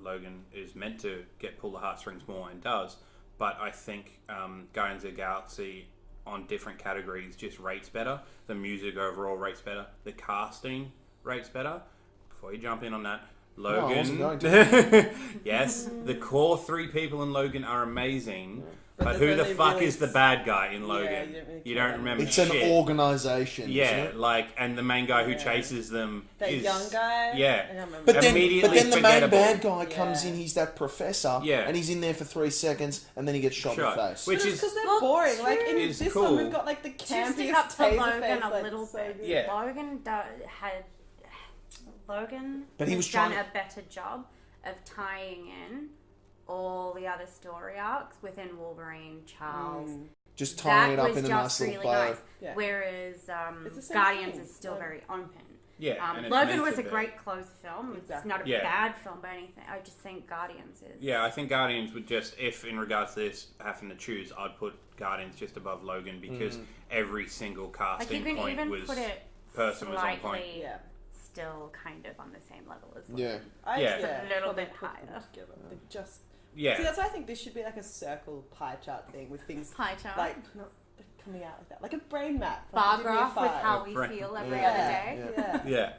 Logan is meant to pull the heartstrings more and does, but I think Guardians of the Galaxy on different categories just rates better. The music overall rates better. The casting rates better. Before you jump in on that, Logan. I wasn't going to. Yes, the core 3 people in Logan are amazing, but there's who the only fuck really is the bad guy in Yeah, Logan? you don't really You care don't about remember It's shit. an organisation. Yeah, isn't it? like, and the main guy who Yeah. chases them That is young guy. Yeah. I don't remember. But then Immediately the main forgettable. bad guy comes Yeah. in. He's that professor. Yeah. And he's in there for 3 seconds, and then he gets shot in the face. Which But it's is because they're Well, boring. Like in is this cool. one, we've got like the To stick campiest up for taser Logan face, a like, little so bit. good. Yeah. Logan had Logan But he has was done trying a better job of tying in all the other story arcs within Wolverine, Charles. Just tying it That up was in a just nice little really bow. nice. Yeah. Whereas It's the same Guardians thing. is still Yeah. very open. Yeah, and it's Logan meant was to a be. great close film. It's Exactly. not a Yeah. bad film by anything. I just think Guardians is. Yeah, I think Guardians would just, if in regards to this, having to choose, I'd put Guardians just above Logan because every single Like casting you can point even was put it person was on point. slightly Yeah. still kind of on the same level as Yeah. Logan. Yeah. A little probably bit put them higher. together. They just Yeah. see. That's why I think this should be like a circle pie chart thing with things Pie chart. like not coming out like that, like a brain map, Bar like, give me a graph with five. how we Right. feel every Yeah. other day. Yeah. Yeah.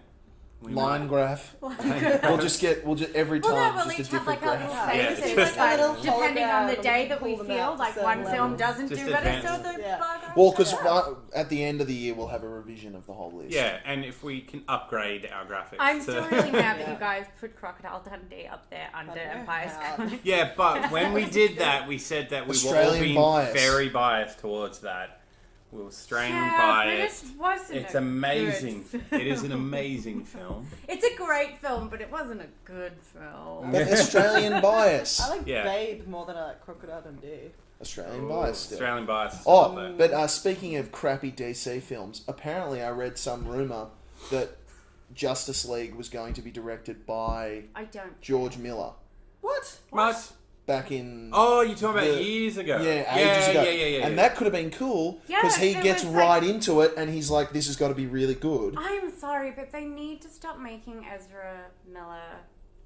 line graph. We'll just every time Well, no, we'll just a each have different like our graph. little Yeah, phases, just like a little depending on the hologram, day and that we pull them feel out like to one certain film levels. doesn't Just do better, so advance. the Yeah. bug Well, because at the end of the year we'll have a revision of the whole list. Yeah, and if we can upgrade our graphics. I'm to- still really mad that Yeah. you guys put Crocodile Dundee up there under know Empire's how. Comic. Yeah, but when we did that, we said that we were all Australian being bias. very biased towards that. We were Australian Yeah, but biased. it wasn't. It's a amazing. good It is an amazing film. It's a great film, but it wasn't a good film. But Australian bias. I like Yeah. Babe more than I like Crocodile Dundee. Australian bias still. Australian bias. is Oh, up there. but speaking of crappy DC films, apparently I read some rumour that Justice League was going to be directed by I don't. George Miller What? What? back in... Oh, you're talking about The- years ago. Yeah, ages ago. Yeah. And that could have been cool Yeah, because he it gets was right like- into it and he's like, this has got to be really good. I'm sorry, but they need to stop making Ezra Miller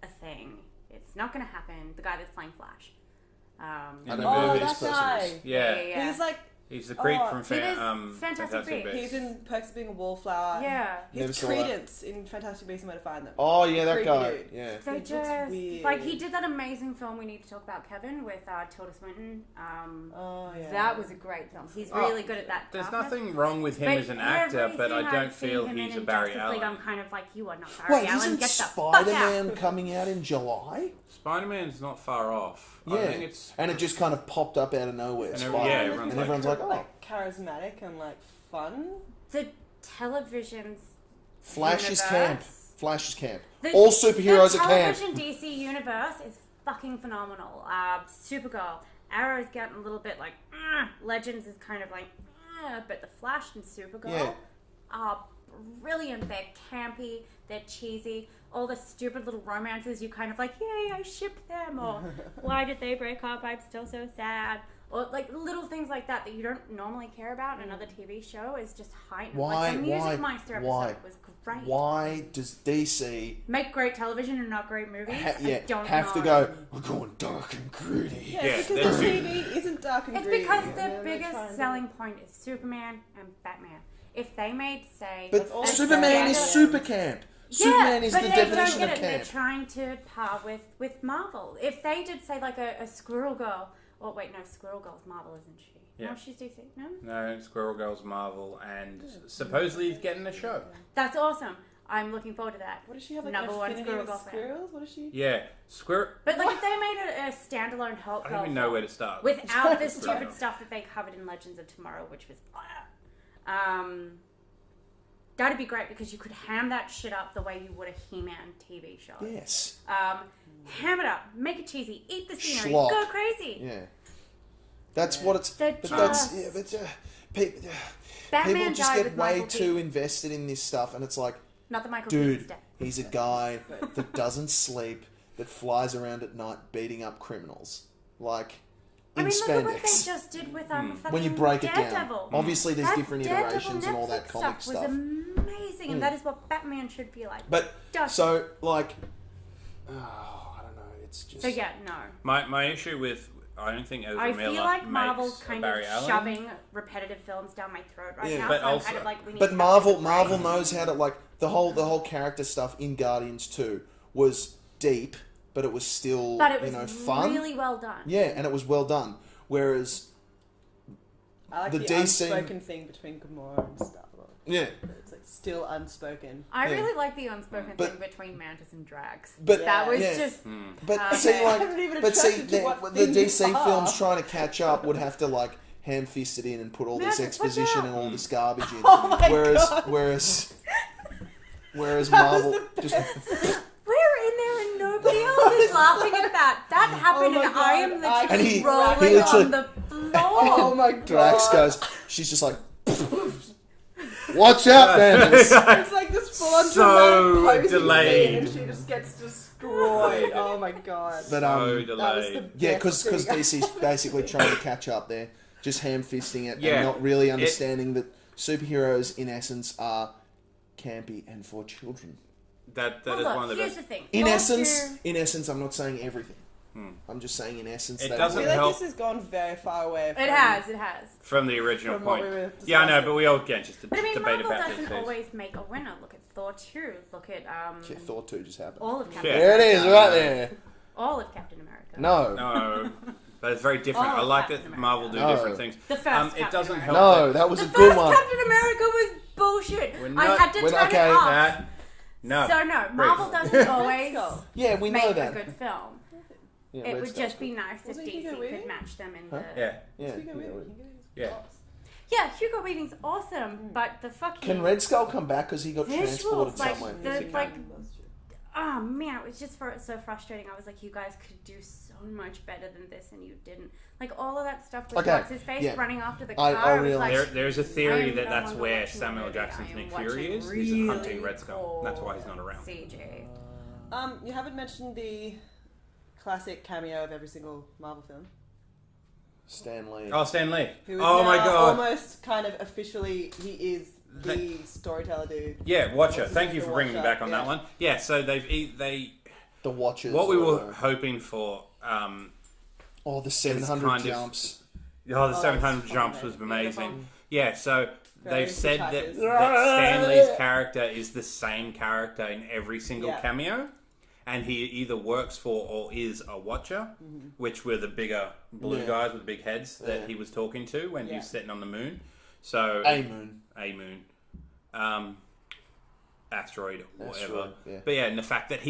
a thing. It's not going to happen. The guy that's playing Flash. I In don't the know who movie. this that person guy. is. Yeah. He's like, He's the creep Oh, from he was Fantastic Fantastic Beasts. he's in Perks of Being a Wallflower. Yeah. Never He's saw that. Credence in Fantastic Beasts and Where to Find Them. Oh, yeah, that Creepy guy. dude. Yeah. They It looks just weird. like he did that amazing film we need to talk about, Kevin, with Tilda Swinton. Oh, yeah. That was a great film. He's Oh, really good at that. There's darkness. nothing wrong with him But as an actor, but I everything don't I've seen feel him he's a in Barry Justice League, Allen. I'm kind of like, you are not Barry Wait, Allen. isn't Get the fuck Spider-Man out. coming out in July? Spider-Man's not far off. Yeah. I think it's... And it just kind of popped up out of nowhere. And Spider-Man. yeah, and everyone's everyone's like, oh, like charismatic and like fun. The television's Flash is universe- camp. Flash is camp. The- All superheroes the are camp. television DC universe is fucking phenomenal. Supergirl, Arrow's getting a little bit like, Legends is kind of like, but the Flash and Supergirl Yeah. are brilliant. They're campy, they're cheesy. All the stupid little romances, you kind of like, yay, I shipped them, or why did they break up? I'm still so sad. Or like little things like that you don't normally care about in another TV show is just heightened. Like the Music Meister episode was great. Why does DC Make great television and not great movies? I don't have to know. go, we're going dark and gritty? Yeah, Yeah, because that's the it. TV isn't dark and It's gritty. because and their then they're trying biggest to- selling point is Superman and Batman. If they made, say, But all Superman is standalone. super camp. Superman is but the they definition don't of get it. camp. They're trying to par with Marvel. If they did, say, like a Squirrel Girl. Oh, wait, no, Squirrel Girl's Marvel, isn't she? Yeah. No, she's DC. No? No, Squirrel Girl's Marvel, and supposedly he's getting a show. That's awesome. I'm looking forward to that. What does she have? Like Number an one affinity Squirrel with Girl fan. squirrels? What is she? Yeah, But, like, if they made a standalone Hulk I Girl don't even know film where to start. without the stupid Yeah. stuff that they covered in Legends of Tomorrow, which was... that'd be great because you could ham that shit up the way you would a He-Man TV show. Yes. Ham it up, make it cheesy, eat the scenery, Schlock. go crazy. Yeah. That's what it's... They're But that's... just- Yeah, but... People, Batman people just died get with way Michael too Keaton. invested in this stuff, and it's like, Not the Michael Keaton's dude, death. he's a guy that doesn't sleep, that flies around at night beating up criminals. Like, I in mean, look at what they spandex. just did with fucking When you break it Daredevil. down. Obviously, there's That different Daredevil iterations and all that Netflix comic was stuff. amazing, and that is what Batman should be like. But, Just- so, like... Oh, I don't know. It's just... So yeah, no. My issue with... I don't think Ezra I Miller feel like makes Marvel's a kind Barry of Allen. shoving repetitive films down my throat right Yeah. now. But so I'm also- kind of like, we need But to have Marvel a break. knows how to, like, the whole character stuff in Guardians 2 was deep, but it was still, But it was you know, fun. really well done. Yeah, and it was well done. Whereas, I like The the, DC unspoken thing between Gamora and Star-Lord. yeah, It's like still unspoken. I Yeah. really like the unspoken But- thing between Mantis and Drax. but That was yeah. just... But Okay. see, I like, haven't even but see, attracted to what the things DC are. films trying to catch up would have to like ham-fist it in and put all this Mantis, watch exposition out. and all this garbage in. Oh my whereas, God. whereas That was Marvel the just We're in there and nobody else is laughing at that. That happened Oh my and I am God. literally And he rolling literally- on the floor. Oh my god. Drax goes, she's just like, watch out, Mantis. It's like this full-on So dramatic posing delayed. scene and she just gets destroyed. Oh my god. But So that was delayed. the yeah, best because thing. DC's basically trying to catch up there, just ham-fisting it Yeah. and not really understanding that superheroes, in essence, are campy and for children. That Well, is look, one of the here's best. the thing. In Don't essence, you- I'm not saying everything. I'm just saying, in essence, It they doesn't I were. feel like help. this has gone very far away. From, It has. From the original From what point. we were Yeah, I know, discussing. but we all get just to But I mean, debate Marvel about doesn't this. always make a winner. Look at Thor 2. Look at Yeah, Thor 2 just happened. all of Captain Yeah. There it is, America. right there. All of Captain America. No. No, but it's very different. Oh, I like Captain that Marvel do America. different No. things. The first It Captain doesn't America. help. No, that was The a good first one. Captain America was bullshit. We're I not- had to we're- turn okay. it off. That, no. So no, Marvel doesn't always Yeah, we know make a that. good film. Yeah, It Red would Skull's just be nice if Wasn't DC Hugo could Weaving? match them in Huh? the. Yeah. Yeah. Yeah. Yeah, Hugo Weaving's awesome, but the fucking Can Red Skull come back because he got transported visuals, like somewhere? the oh man, it was just so frustrating. I was like, you guys could do so much better than this, and you didn't. Like all of that stuff with Okay, what's his face yeah. running after the I car. It was realise- like, There's a I theory am that no that's longer where watching Samuel the movie. Jackson's I am Nick watching Fury is. really He's hunting Red Skull. That's why he's not around. CG. You haven't mentioned the classic cameo of every single Marvel film. Stan Lee. Oh, Stan Lee. Who is Oh my now god. almost kind of officially, he is the storyteller dude. Yeah, Watcher. What's his Thank name? you The for bringing me Watcher, back on that yeah. one. Yeah, so they The Watchers. what we were or- hoping for. Oh, the 700 kind of- jumps. Oh, the Oh, 700 that's jumps fun, was mate. amazing. Beautiful. Yeah, so Very they've said that, hitchhikers. that Stan Lee's character is the same character in every single Yeah. cameo, and he either works for or is a Watcher, which were the bigger blue Yeah. guys with the big heads that Yeah. he was talking to when he Yeah. was sitting on the moon. So A Moon. Asteroid or whatever. Asteroid, yeah. But yeah, and the fact that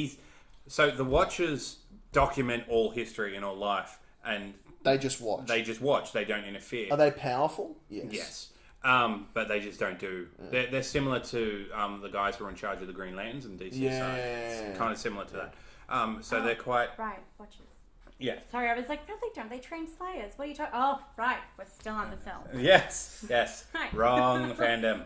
so the Watchers document all history and all life, and They just watch. they just watch. They don't interfere. Are they powerful? Yes. Yes. But they just don't do. They're similar to the guys who are in charge of the Green Lanterns in DC. So Yeah. it's kind of similar to that. So they're quite. Right, watches. Yeah. Sorry, I was like, no, they don't. They train Slayers. What are you talking? Oh, right. We're still on the film. Yes. Yes. Right. Wrong fandom.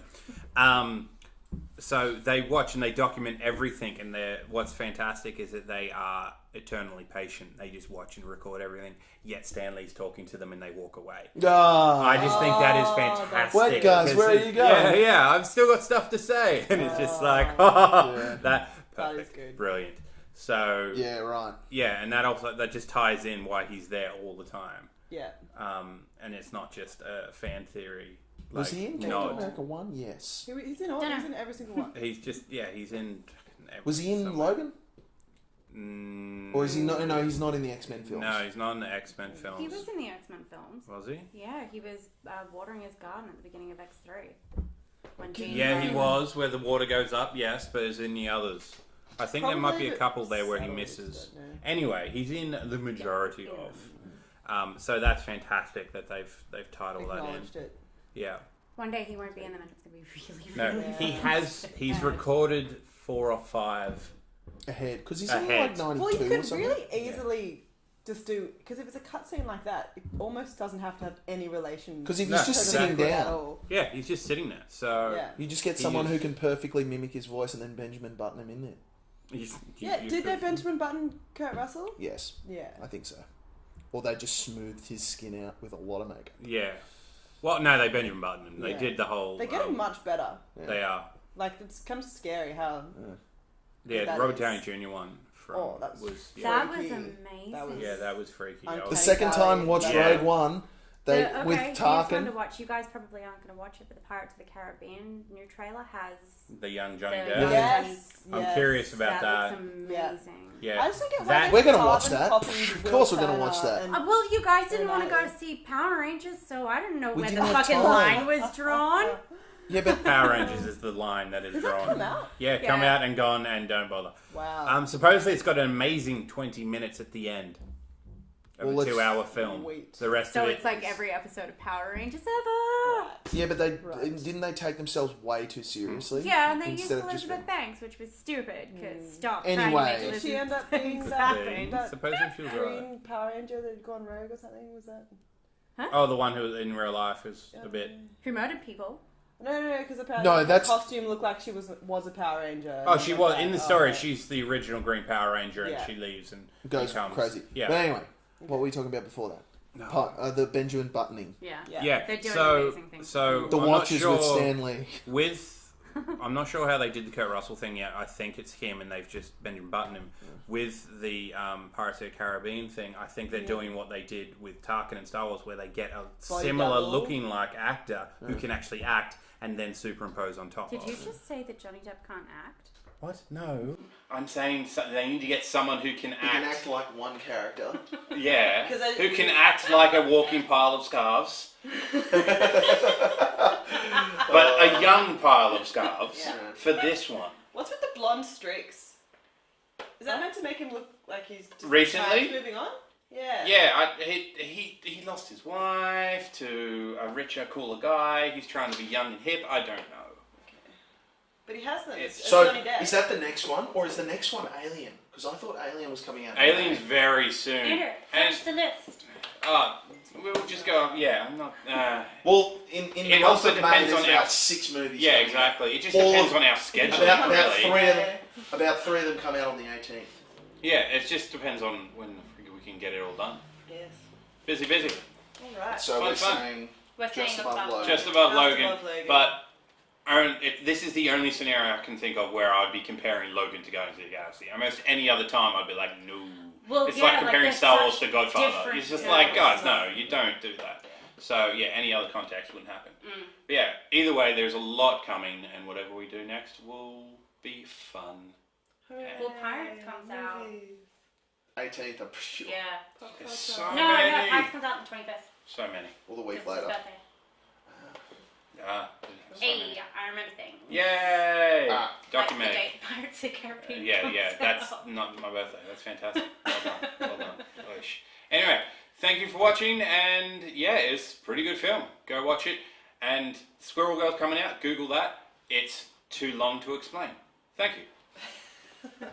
So they watch and they document everything, and what's fantastic is that they are eternally patient. They just watch and record everything. Yet Stanley's talking to them, and they walk away. Ah. I just think that is fantastic. Wait, guys, because where are it's- you going? Yeah, I've still got stuff to say, and it's just like Yeah. that. That is Perfect, good. brilliant. So Yeah, right. yeah, and that just ties in why he's there all the time. Yeah. And it's not just a fan theory. Was he in Captain nod. America 1? Yes. He's in all. Dunno. He's in every single one. He's he's in. Was he in somewhere. Logan? Or is he not? No, he's not in the X-Men films. No, he's not in the X-Men films. He was in the X-Men films. Was he? Yeah, he was watering his garden at the beginning of X3. When Jean Yeah, he Grey- was. Where the water goes up, yes, but is in the others. I think there might be a Probably couple there where he subtle, misses. but no. Anyway, he's in the majority Yeah. of. So that's fantastic that they've tied all that in. Acknowledged it. Yeah. One day he won't be in them, and it's gonna be really, No, really. he's sad. recorded 4 or 5. Ahead, because he's Ahead. only like 92 Well, you or could something. really easily just do, because if it's a cutscene like that, it almost doesn't have to have any relation. 'Cause if he's just to the sitting movie down- at all. Yeah, he's just sitting there. So Yeah. You just get He someone is- who can perfectly mimic his voice and then Benjamin Button him in there. Yeah, did they Benjamin Button Kurt Russell? Yes, Yeah. I think so. Or they just smoothed his skin out with a lot of makeup. Yeah. Well, no, they Benjamin Button him. They Yeah. did the whole. They're getting much better. They are. Like, it's kind of scary how. Yeah, That the Robert is- Downey Jr. one from Oh, that was was yeah. That was Freaky. amazing. That was- Yeah, that was freaky. Uncanny The Okay, second time watched Yeah. Rogue One, they Okay, with here's one to Tarkin. watch. You guys probably aren't going to watch it, but the Pirates of the Caribbean new trailer has The young Johnny the- Depp. Yes. I'm yes. curious about that. looks amazing. Yeah. I just don't get why That- they We're gonna carbon watch that. copied Of Will course we're gonna Turner watch that. and- Well, you guys didn't want to go United. see Power Rangers, so I didn't know We where the didn't have fucking time. line was drawn. Yeah, but Power Rangers is the line that is Does that drawn. come out? Yeah, come Yeah. out and gone and don't bother. Wow. Supposedly it's got an amazing 20 minutes at the end of Well, a let's 2-hour film. wait. The rest So of it's it, like every episode of Power Rangers ever. yeah, but they Right. didn't they take themselves way too seriously? Yeah, and they used Instead of just Elizabeth Banks, which was stupid because stop Anyway. trying to Did make she end Elizabeth up being Banks that, happen. that supposedly she was alright. green Power Ranger that had gone rogue or something? Was that? Oh, the one who in real life is a bit. Who murdered people? No, because apparently No, her that's- costume looked like she was a Power Ranger. Oh, she was Like, in the oh, story. okay. She's the original Green Power Ranger, and Yeah. she leaves and Goes becomes crazy. Yeah, But anyway, what were we talking about before that? No. The Benjamin Buttoning. Yeah. Yeah. yeah. They're doing So, amazing things. The I'm not Watchers sure with Stan Lee. with I'm not sure how they did the Kurt Russell thing yet. I think it's him, and they've just Benjamin Button him. With the Pirates of the Caribbean thing, I think they're doing what they did with Tarkin and Star Wars, where they get a similar looking like actor who can actually act, and then superimpose on top Did of. you just say that Johnny Depp can't act? What? No. I'm saying they need to get someone who can act. You can act like one character. Yeah. Who can act like a walking pile of scarves. But a young pile of scarves for this one. What's with the blonde streaks? Is that meant to make him look like he's just Recently? moving on? Yeah. Yeah, he lost his wife to a richer, cooler guy. He's trying to be young and hip. I don't know. But he has them. It's So, Johnny Depp. is that the next one, or is the next one Alien? Because I thought Alien was coming out. Alien's very soon. Andrew, fetch the list. We'll just go. Yeah, I'm not. Well, in the It month also of May, depends there's on about our- 6 movies. Yeah, coming out. exactly. It just All depends of- on our schedule, About really. about three of them come out on the 18th. Yeah, it just depends on when we can get it all done. Yes. Busy. Alright. So Fun, we're fun. saying We're saying just above Logan. Just above Just Logan, above Logan. but this is the only scenario I can think of where I'd be comparing Logan to Guardians of the Galaxy. Almost any other time, I'd be like, no. Well, It's yeah, like comparing they're Star Wars such to Godfather. different It's just genres. like, guys, no, you don't do that. So, yeah, any other context wouldn't happen. But yeah, either way, there's a lot coming, and whatever we do next will be fun. Well, Pirates comes out. 18th, I'm pretty sure. Yeah. There's so No, many. Pirates comes out on the 25th. So many. Or the week It's his later. birthday. So Hey, many. I remember things. Yay! Ah. Documented. Like the date Pirates of the Caribbean Yeah, comes that's out. not my birthday. That's fantastic. Well done. Oish. Anyway, thank you for watching, and yeah, it's a pretty good film. Go watch it. And Squirrel Girl's coming out. Google that. It's too long to explain. Thank you.